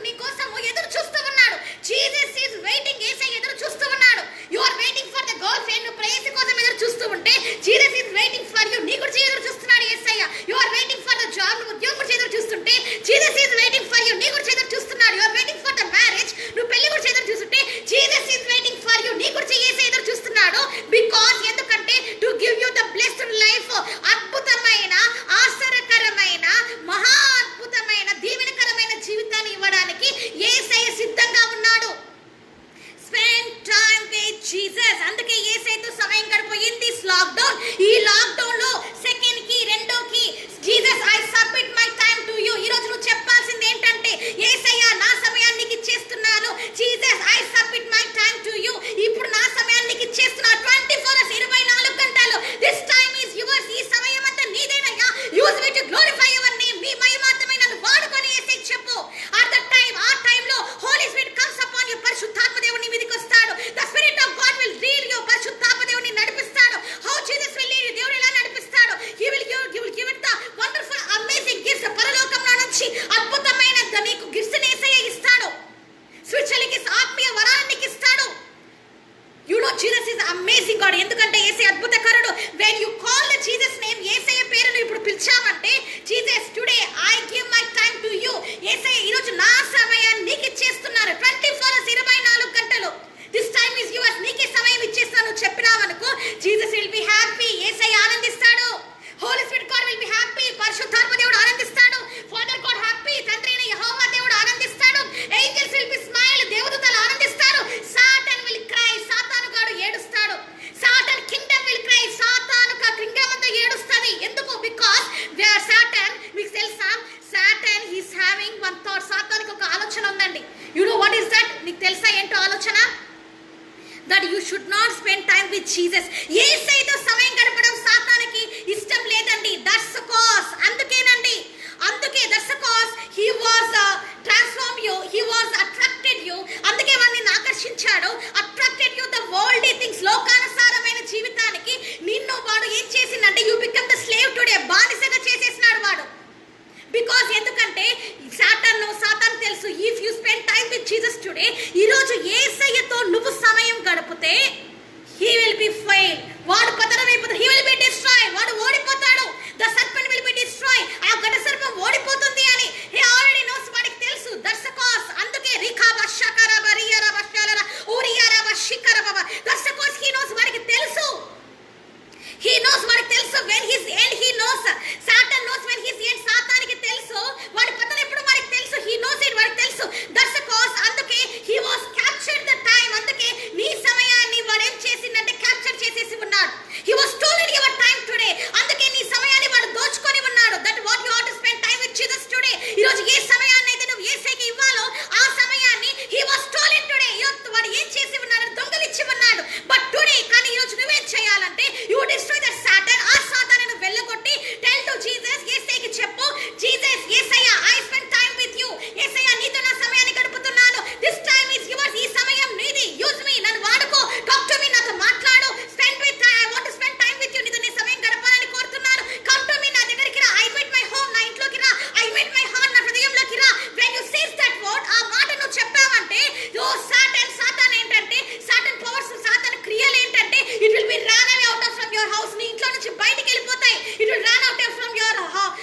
నీ కోసం ఎదురు చూస్తూ ఉన్నాడు. Jesus is waiting. యేసయ్య ఎదురు చూస్తూ ఉన్నాడు. You are waiting for the girl friend. నువ్వు ప్రేయసి కోసం ఎదురు చూస్తూ ఉంటే Jesus is waiting for you. నీ గురించి ఎదురు చూస్తున్నాడు యేసయ్య. You are waiting for the job. నువ్వు ఉద్యోగం గురించి ఎదురు చూస్తుంటే Jesus is waiting for you. నీ గురించి ఎదురు చూస్తున్నాడు. You are waiting for the marriage. నువ్వు పెళ్లి గురించి ఎదురు చూస్తుంటే Jesus is waiting for you. నీ గురించి యేసయ్య ఎదురు చూస్తున్నాడు. బికాజ్ ఎందుకంటే to give you the blessed life. అద్భుతమైన, ఆశ్చర్యకరమైన, మహా అద్భుతమైన, దీవెనకరమైన జీవితాన్ని ఇవ్వడానికి యేసయ్య సిద్ధంగా ఉన్నాడు. Spend time with Jesus. అందుకే యేసయ్యతో సమయం గడుపు ఇన్ దిస్ లాక్డౌన్. ఈ లాక్డౌన్ లో సెకండ్ కి, రెండోకి Jesus I submit my time to you. ఈ రోజు నువ్వు చెప్పాల్సింది ఏంటంటే యేసయ్య నా సమయాన్ని నీకు ఇచ్చేస్తున్నాను. Jesus I submit my time to you. ఇప్పుడు నా సమయాన్ని నీకు ఇచ్చేస్తున్నా. 24 hours, 24 గంటలు. This time is yours. ఈ సమయం అంతా నీదేనయ్యా. Use me to glorify your name. నీ మహిమాత్మై నన్ను వాడుకొని యేసయ్యకి చెప్పు. అట్ ద టైం, ఆ టైంలో Holy Spirit comes upon you. పరిశుద్ధాత్మ దేవుడు నీ మీదకి వస్తాడు. The spirit of God will lead you. పరిశుద్ధాత్మ దేవుడు నిన్ను నడిపిస్తాడు. How Jesus will lead you. దేవుడు ఎలా నడిపిస్తాడు? He will give it the wonderful amazing gifts. పరలోకంలో నుంచి అద్భుతమైన నీకు గిఫ్ట్స్ యేసయ్య ఇస్తాడు. స్పిరిచువల్ గిఫ్ట్స్, ఆత్మీయ వరాలను నీకు ఇస్తాడు. You know Jesus is amazing God. ఎందుకంటే యేసయ్య అద్భుతకరుడు. When you call the Jesus name, యేసయ్య పేరును ఇప్పుడు పిలిచామంటే Jesus today I give my time to you. యేసయ్య ఈ రోజు నా సమయాన్ని నీకు ఇచ్చేస్తున్నారు. 24 hours, 24 గంటలు. This time is yours. నీకే సమయం ఇచ్చేస్తాను చెప్పినావనుకో జీసస్ విల్ బి హ్యాపీ. యేసయ్య ఆనందిస్తాడు. Holy spirit God will be happy. పరిశుద్ధాత్మ దేవుడు ఆనందిస్తాడు. Father God happy. తండ్రి అయిన యెహోవా దేవుడు ఆనందిస్తాడు. Angels will be smile. దేవదూతలు ఆనందిస్తారు. Satan will cry. సాతాను గాడు ఏడుస్తాడు. Satan kingdom will cry. సాతాను కింగ్డమ్ అంతా ఏడుస్తది. ఎందుకు? బికాజ్ సాతాన్, మీకు తెలుసా, Satan he's having one thought. సాతానికి ఒక ఆలోచన ఉందండి. You know what is that? నీకు తెలుసా ఏంటో ఆలోచన? that you should not spend time with Jesus. యేసయ్యతో సమయం గడపడం సాతానికి ఇష్టం లేదండి. that's the cause. అందుకే that's the cause he was transform you, he was attracted Jesus today. ఈరోజు యేసయ్యతో నువ్వు సమయం గడిపితే he will be failed. వాడు పతనమైపోతాడు. he will be destroyed. వాడు ఓడిపోతాడు. the serpent will be destroyed. ఆ ఘట సర్పం ఓడిపోతుంది అని he already knows. వాడికి తెలుసు. that's the cause. అందుకే రిఖాబా షకరా బరియరా బషాలరా ఊరియారా బషికరా బాబా that's the cause. he knows. వాడికి తెలుసు. he knows. వాడికి తెలుసు when his end. he knows. Satan knows when his end. సాతానికి తెలుసు వాడి పతనం ఎప్పుడు వాడికి తెలుసు. he knows it. వాడికి తెలుసు. that's the cause. అందుకే he was captured the time. అందుకే నీ సమయాన్ని వాడు ఏం చేసిందంటే క్యాప్చర్ చేసేసి ఉన్నాడు. he was stolen your time today. అందుకే నీ సమయాన్ని వాడు దోచుకొని ఉన్నాడు. that what you ought to spend time with Jesus today. ఈ రోజు ఏ సమయాన్ని అయితే నువ్వు యేసయ్యకి ఇవ్వాలో ఆ సమయాన్ని he was stolen today. వాడు ఏం చేసి ఉన్నాడు? దొంగలిచ్చి ఉన్నాడు. but today కానీ ఈ రోజు నువ్వేం చేయాలంటే you destroy that Satan. ఆ సాతానుని వెళ్ళగొట్టి tell to Jesus. యేసయ్యకి చెప్పు, Jesus Yesayya I spend time with you. యేసయ్య నీతో నా సమయాన్ని గడుపుతున్నాను. this time is yours. ఈ సమయం నీది. use me. నన్ను వాడుకో. talk to me. నాతో మాట్లాడు. spend with I want to spend time with you. నీతో నీ సమయం గడపాలని కోరుతున్నాను. come to me. నా దగ్గరికి రా. I meet my home. నా ఇంట్లోకి రా. I meet my heart. నా హృదయంలోకి రా. when you say that word, ఆ మాట నువ్వు చెప్పావంటే సాతాన్ ఏంటంటే సాతాన్ పవర్స్, సాతాన్ క్రియలు ఏంటంటే it will be run away out of from your house. నీ ఇంట్లో నుంచి బయటికి వెళ్ళిపోతాయి. it will run out from your heart.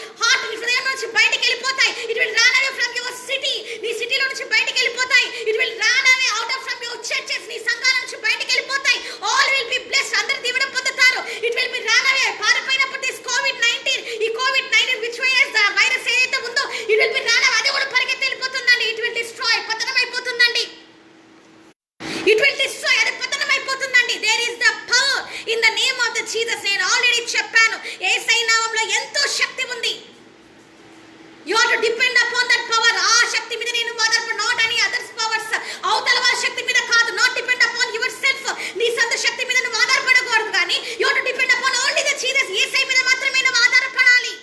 నీ హృదయం నుంచి బయటికి వెళ్ళిపోతాయి. it will run away from your city. నీ సిటీలో నుంచి బయటికి వెళ్ళిపోతాయి. it will run away out of from your churches. నీ సంఘాల నుంచి బయటికి వెళ్ళిపోతాయి. all will be blessed. అందరూ దీవెన పొందుతారు. it will be run away. పారిపోయినప్పుడు this COVID-19, ఈ COVID-19 which virus, the virus ఏదైతే ఉందో it will be run away. అది కూడా పరిగెత్తి వెళ్ళిపోతుందండి. it will destroy. పతనం అయిపోతుందండి. it will destroy. అది పతనం అయిపోతుందండి. there is the power in the name of the Jesus. నేను ఆల్రెడీ చెప్పాను యేసయ్య నామములో ఎంతో శక్తి ఉంది. you have to depend upon that power. ఆ శక్తి మీద నేను ఆధారపడి not any others powers. అవతల వారి శక్తి మీద కాదు. not depend upon yourself. నీ సొంత శక్తి మీద నువ్వు ఆధారపడకూడదు కానీ you have to depend upon only the Jesus. యేసయ్య మీద మాత్రమే నువ్వు ఆధారపడాలి.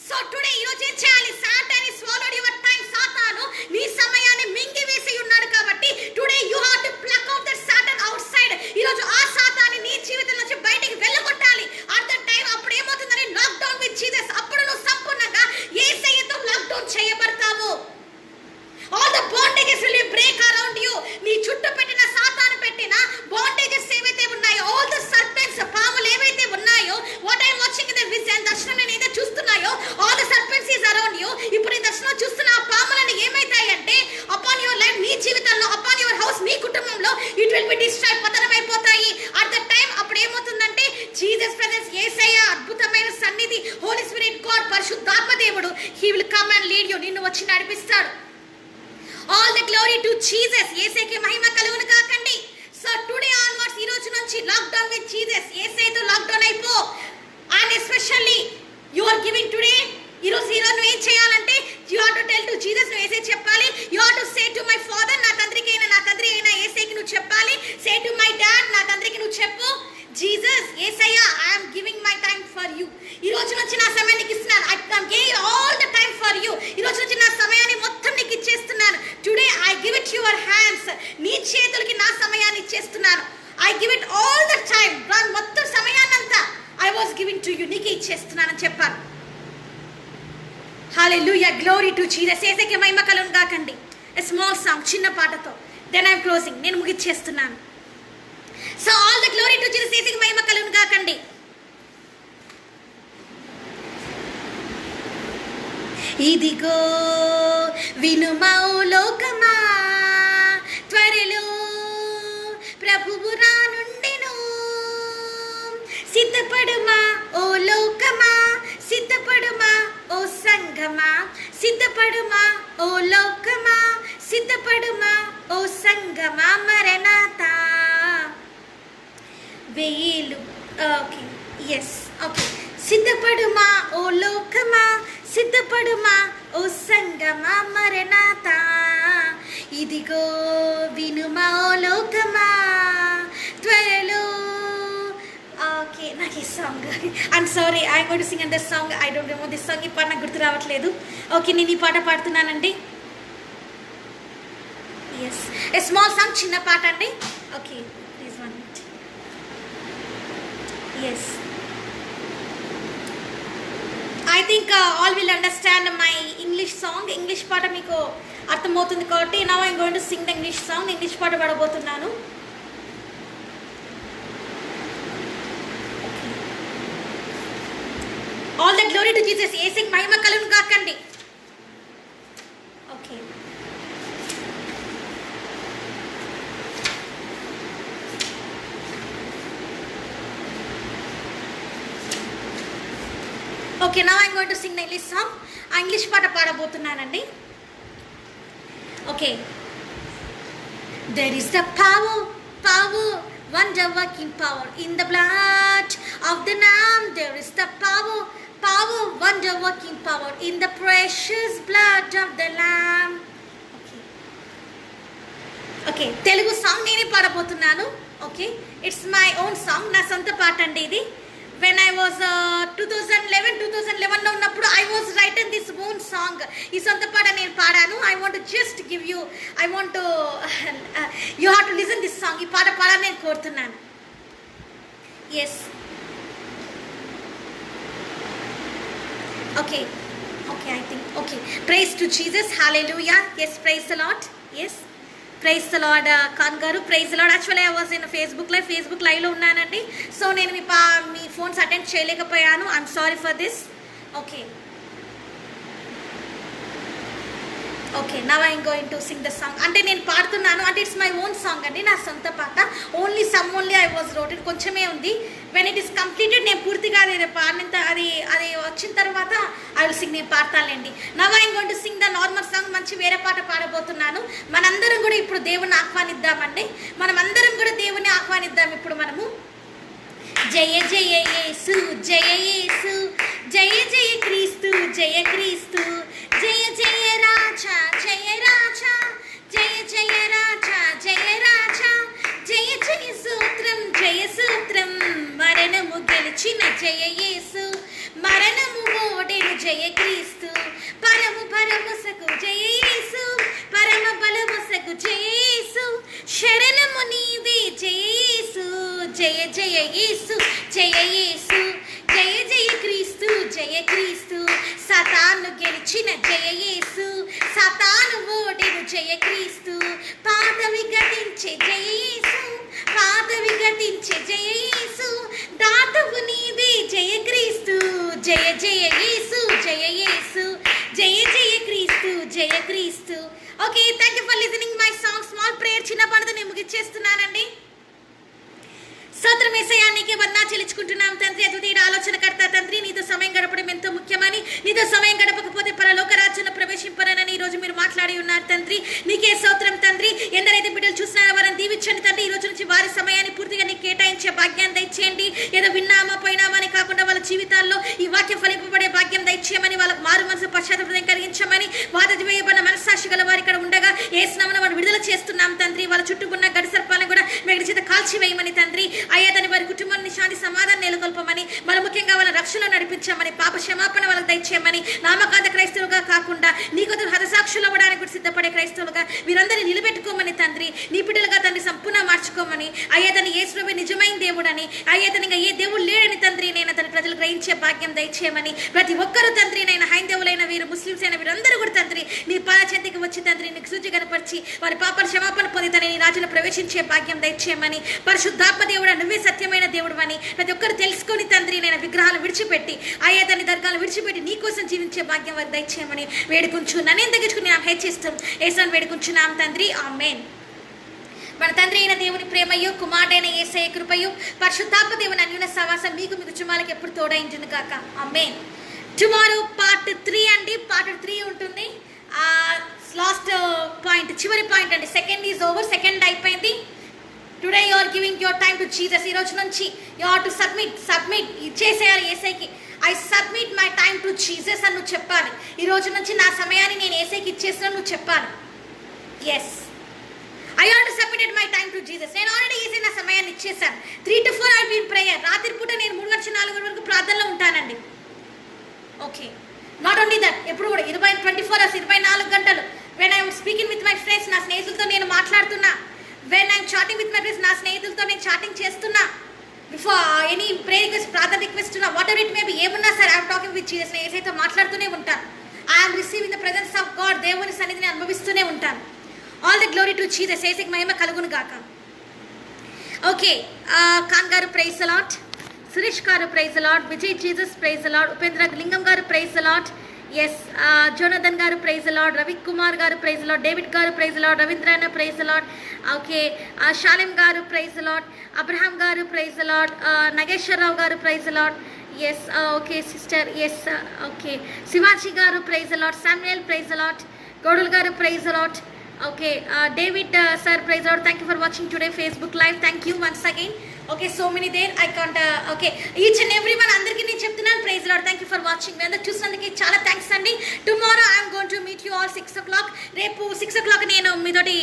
సో టుడే ఈ రోజు ఏం చేయాలి? Satan is swallowed your time. సాతాను నీ సమయాన్ని మింగివేసి ఉన్నాడు కాబట్టి today you have to pluck out that Satan outside. ఈ రోజు ఆ సాతాన్ని నీ జీవితం నుంచి బయటికి వెళ్ళగొట్టాలి. at that time అప్పుడు ఏమవుతుందని లాక్ డౌన్ విత్ జీసస్. అప్పుడు నువ్వు సంపూర్ణంగా యేసయ్యతో లాక్ డౌన్ చేయబడతావు. all the bondages will break around you. నీ చుట్టూ పెట్టిన సాతాను పెట్టిన bondages ఏవైతే ఉన్నాయో, all the serpents, పాములు ఏవైతే ఉన్నాయో, what I am watching in the vision, దర్శనం నేను ఏదో చూస్తున్నాయో, all the serpents is around you. ఇప్పుడు ఈ దర్శనం చూస్తున్న ఆ పాములని ఏమైతాయంటే upon your life, నీ జీవితంలో, upon your house, నీ కుటుంబంలో it will be destroyed. పతనం అయిపోతాయి. at that time అప్పుడు ఏమవుతుందంటే జీసస్ ప్రెజెన్స్, యేసయ్య అద్భుతమైన సన్నిధి, హోలీ స్పిరిట్ గాడ్, పరిశుద్ధాత్మ దేవుడు he will come and lead you. నిన్ను వచ్చి నడిపిస్తాడు. all the glory to Jesus. యేసయ్యకి మహిమ కలుగును కాకండి. సో టుడే ఆన్వర్డ్స్, ఈ రోజు నుంచి లాక్ డౌన్ విత్ జీసస్. యేసయ్యతో లాక్ డౌన్ అయిపో. And especially you are giving today. ఈ రోజు నువ్వు ఏం చేయాలంటే you have to tell to Jesus. నువ్వు యేసయ్య చెప్పాలి. You have to say to my father. నా తండ్రి అయినా యేసయ్యకి నువ్వు చెప్పాలి. Say to my dad. నా తండ్రికి నువ్వు చెప్పు, జీసస్, యేసయ్య I am giving my time for you. ఈ రోజు నుంచి నా సమయాన్ని నీకు ఇస్తున్నాను. I am giving all the time for you. ఈ రోజు నుంచి నా సమయాన్ని మొత్తం నీకు ఇచ్చేస్తున్నాను. Today I give it your hands. నీ చేతులకి నా సమయాన్ని ఇచ్చేస్తున్నాను. I give it all the time. మొత్తం సమయాన్నంతా I was giving to you. నీకే ఇచ్చేస్తున్నానని చెప్పాను. Hallelujah, glory to Jesus. యేసయ్యకి మహిమ కలుగును గాకండి. ఎ స్మాల్ సాంగ్, చిన్న పాటతో దెన్ ఐ యామ్ క్లోజింగ్. నేను ముగిచ్చేస్తున్నాను. So all the glory to Jesus. యేసయ్యకి మహిమ కలుగును గాకండి. ఇదిగో వినుమా ఓ లోకమా, త్వరలో ప్రభువు రానుండెను. సిద్ధపడుమా ఓ లోకమా, సిద్ధపడుమా ఓ సంఘమా, సిద్ధపడుమా ఓ లోకమా, సిద్ధపడుమా ఓ సంఘమా. మరణాత వేలు. Okay, yes, okay. సిద్ధపడుమా ఓ లోకమా, సిద్ధపడుమా ఓ సంగమా. మరణాత ఇదిగో వినుమా ఓ లోకమా, త్వరలో. ఓకే, నాకు ఈ song, I'm sorry, I got to sing and this song. I don't know this song. ఈ పాట నాకు గుర్తు రావట్లేదు. ఓకే, నేను ఈ పాట పాడుతున్నానండి. ఎస్, ఏ స్మాల్ సాంగ్, చిన్న పాట అండి. Okay, please 1 minute. Yes, I think all will understand my English song. English పాట మీకు అర్థమవుతుంది కాబట్టి now I'm going to sing the English song. English పాట పాడబోతున్నాను. All the glory to Jesus. యేసుకి మహిమ కలుగును గాకండి. Okay, okay, now I'm going to sing the English song. ఆ ఇంగ్లీష్ పాట పాడబోతున్నానండి. Okay. There is the power, wonder working power in the blood of the Lamb. There is the power, wonder working power in the precious blood of the Lamb. Okay, Telugu song నేనే పాడబోతున్నాను. Okay, it's my own song, నా సొంత పాట అండి ఇది. When I was 2011లో ఉన్నప్పుడు I was written this own song. ఈ సొంత పాట నేను పాడాను. I want just give you, I want you have to listen this song. ఈ పాట పాడాలని నేను కోరుతున్నాను. Yes, okay, okay, I think okay. Praise to Jesus, hallelujah. Yes, praise the Lord. Yes, praise the Lord Khan గారు. Praise the Lord. Actually I was in Facebook లైవ్లో ఉన్నానండి. So నేను మీ ఫోన్స్ అటెండ్ చేయలేకపోయాను. I'm sorry for this. Okay, okay, now I'm going to sing the song. అంటే నేను పాడుతున్నాను అంటే it's my own song అండి, నా సొంత పాట. Only I was wrote. కొంచెమే ఉంది. వెన్ ఇట్ ఈస్ కంప్లీటెడ్ నేను పూర్తిగా అది పాడినంత అది వచ్చిన తర్వాత ఐ విల్ సింగ్. నేను పాడతానండి. Now I'm going to sing the normal song. మంచి వేరే పాట పాడబోతున్నాను. మనందరం కూడా ఇప్పుడు దేవుణ్ణి ఆహ్వానిద్దామండి. మనం అందరం కూడా దేవుణ్ణి ఆహ్వానిద్దాం ఇప్పుడు మనము. జయ జయ యేసు, జయ యేసు, జయ జయ క్రీస్తు, జయ క్రీస్తు, జయ జయ రాజా, జయ రాజా, జయ జయ రాజా, జయ రాజా, జయ జయ సూత్రం, జయ సూత్రం, మరణము గెలిచిన జయ యేసు, మరణము ఓడెను జయ క్రీస్తు, పరముసకు జయ యేసు, పరమ బలముసకు జయ యేసు, శరణము నీవే జయ యేసు, జయ జయ యేసు, జయ యేసు, జయ జయ క్రీస్తు, జయ క్రీస్తు, సాతాను గెలిచిన జయ యేసు, సాతాను ఓడెను జయ క్రీస్తు, పాదవి గతించే జయ యేసు, పాదవి గతించే జయ యేసు, దాతవు నీవే జయ క్రీస్తు, జయ జయ యేసు, జయ యేసు, జయ జయ క్రీస్తు, జయ క్రీస్తు. Okay, thank you for listening my song. Small prayer, చిన్న పనితో నేను ముగిచ్చేస్తున్నానండి. స్తోత్రం యేసయ్యా, నీకే వందనాలు చెల్లించుకుంటున్నాం తండ్రి. అద్వితీయుడు, ఆలోచనకర్త తండ్రి, నీతో సమయం గడపడం ఎంతో ముఖ్యమని, నీతో సమయం గడపకపోతే పరలోక రాజ్యంలో ప్రవేశింపరని ఈరోజు మీరు మాట్లాడి ఉన్నారు తండ్రి. నీకే స్తోత్రం తండ్రి. ఎందరైతే బిడ్డలు చూస్తున్నారో వారిని దీవించండి తండ్రి. ఈ రోజు నుంచి వారి సమయాన్ని పూర్తిగా నీకు కేటాయించే భాగ్యాన్ని దయచేయండి. ఏదో విన్నామా పోయినామా అని కాకుండా వాళ్ళ జీవితాల్లో ఈ వాక్యం ఫలింపబడే భాగ్యం దయచేయమని, వాళ్ళకు మారు మనసు పశ్చాత్తాపం కలిగించమని, వాద వేయబడిన మనస్సాక్షి గల వారు ఇక్కడ ఉండగా ఏసునామమున వారు విడుదల చేస్తున్నాం తండ్రి. వాళ్ళ చుట్టూ ఉన్న గడి సర్పాలను కూడా మెగడి చేత కాల్చివేయమని తండ్రి. అయ్యా దాని వారి కుటుంబాన్ని శాంతి సమాధానం నెలకొల్పమని, మన ముఖ్యంగా వాళ్ళ రక్షణ నడిపించమని, పాప క్షమాపణ వాళ్ళకి దయచేయమని, నామకాంత క్రైస్తవులుగా కాకుండా నీ కొద్ది హతసాక్షులు అవ్వడానికి కూడా సిద్ధపడే క్రైస్తవులుగా వీరందరినీ నిలబెట్టుకోమని తండ్రి. నీ బిడ్డలుగా తండ్రి సంపూర్ణ మార్చుకోమని, అయ్యా తన యేసువే నిజమైన దేవుడని, అయ్యా తనగా ఏ దేవుడు లేడని తండ్రి నేను తన ప్రజలు గ్రహించే భాగ్యం దయచేయమని, ప్రతి ఒక్కరూ తండ్రి నేను హైందవులైన వీరు, ముస్లింస్ అయిన వీరందరూ కూడా తండ్రి నీ పాద చెంతకి వచ్చి తండ్రి నీకు సూచి కనపరిచి వారి పాపల క్షమాపణ పొంది తన నీ రాజును ప్రవేశించే భాగ్యం దయచేయమని, పరిశుద్ధాత్మ దేవుడు నువ్వే సత్యమైన దేవుడు అని ప్రతి ఒక్కరు తెలుసుకొని తండ్రి నేను విగ్రహాలు విడిచిపెట్టి అయ్యా తన దర్గాలు విడిచిపెట్టి నీ కోసం జీవించే భాగ్యం వారికి దయచేయమని వేడుకుంటూ నన్ను తగ్గించుకుని నా హెచ్చిస్తాం ఏసాను వేడుకుంటున్నాం తండ్రి. ఆమేన్. మన తండ్రి అయిన దేవుని ప్రేమయు, కుమారుడైన యేసయ్య కృపయు, పరిశుద్ధాత్మ దేవుని అన్యోన్య సహవాసం మీకు మీ కుటుంబాలకు ఎప్పుడు తోడైండును గాక. ఆమేన్. టుమారో పార్ట్ 3 అండి. పార్ట్ 3 ఉంటుంది. లాస్ట్ పాయింట్, చివరి పాయింట్ అండి. సెకండ్ ఈజ్ ఓవర్, సెకండ్ అయిపోయింది. Today you are giving your time to Jesus. ఈ రోజు నుంచి యు ఆర్ టు సబ్మిట్ ఇచ్చేసేయాలి యేసయ్యకి. I submit my time to Jesus అని నువ్వు చెప్పాలి. ఈ రోజు నుంచి నా సమయాన్ని నేను యేసయ్యకి ఇచ్చేసిన నువ్వు చెప్పాలి. Yes, I already submitted my time to Jesus. నేను ఆల్రెడీ యేసయ్య నా సమయాన్ని ఇచ్చేసాను. 3 to 4 ఐ బీన్ ప్రేయర్. రాత్రి పూట నేను 3 నుంచి 4 వరకు ప్రార్థనలో ఉంటానండి. ఓకే, నాట్ ఓన్లీ దట్, ఎప్పుడు కూడా 24 hours 24 గంటలు. When I'm speaking with my friends, నా స్నేహితులతో నేను మాట్లాడుతున్నా. When I'm chatting with my friends, నా స్నేహితులతో నేను చాటింగ్ చేస్తున్నా. బిఫోర్ ఎనీ ప్రేయర్ రిక్వెస్ట్, ప్రార్థన రిక్వెస్ట్ ఉన్నా, what ever it may be, ఏమున్నా సరే ఐఎమ్ టాకింగ్ విత్ జీసస్. నేను ఏసైతే మాట్లాడుతూనే ఉంటాను. I'm receiving the presence of God. దేవుని సన్నిధిని అనుభవిస్తూనే ఉంటాను. All the glory to Jesus. యేసుకి మహిమ కలుగును గాక. ఓకే, ఖాన్ గారు ప్రైజ్ ద లార్డ్, సురేష్ గారు praise the Lord, Vijay Jesus praise the Lord, Upendra Lingam గారు praise the Lord, S Jonathan గారు praise the Lord, Ravi Kumar గారు ప్రైజ్ ద లార్డ్, డేవిడ్ గారు ప్రైజ్ ద లార్డ్, రవీంద్రన్న ప్రైజ్ ద లార్డ్, ఓకే షాలిం గారు ప్రైజ్ ద లార్డ్, అబ్రహాం గారు praise the Lord, Nageswararao గారు praise the Lord, yes okay sister, yes okay Shivaji గారు praise the Lord, Samuel praise the Lord, గౌడుల్ గారు praise the Lord, okay David sir praise the Lord. Thank you for watching today Facebook live. Thank you once again. Okay, so many there I can't. Okay, each and every one అందరికీ నేను చెప్తున్నాను praise Lord. Thank you for watching. మీ అందరూ చూసినందుకు చాలా thanks అండి. Tomorrow I'm going to meet you all 6 o'clock. రేపు 6 o'clock నేను మీతోటి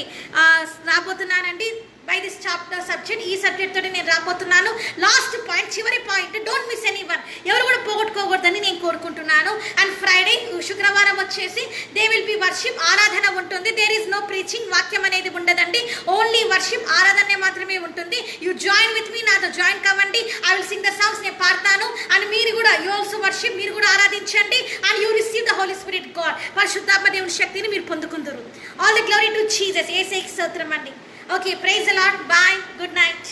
రాబోతున్నానండి. బై దిస్ చాప్టర్ సబ్జెక్ట్, ఈ సబ్జెక్ట్ తోటి నేను రాబోతున్నాను. లాస్ట్ పాయింట్, చివరి point, don't miss any one. ఎవరు కూడా పోగొట్టుకోకూడదని నేను కోరుకుంటున్నాను. అండ్ ఫ్రైడే, శుక్రవారం వచ్చేసి దే విల్ బి వర్షిప్, ఆరాధన ఉంటుంది. దేర్ ఈస్ నో ప్రీచింగ్, వాక్యం అనేది ఉండదండి. ఓన్లీ వర్షిప్, ఆరాధన మాత్రమే ఉంటుంది. యూ జాయిన్ విత్ మీ, నాతో జాయిన్ కావండి. I will Singh the songs, నేను పాడతాను. అండ్ మీరు కూడా యూ ఆల్సో వర్షిప్, మీరు కూడా ఆరాధించండి. And you receive the Holi spirit God, పరిశుద్ధాత్మ దేవుని శక్తిని మీరు పొందుకుందరు. All the glory to Jesus. యేసుకి స్తోత్రం అండి. Okay, praise the Lord. Bye. Good night.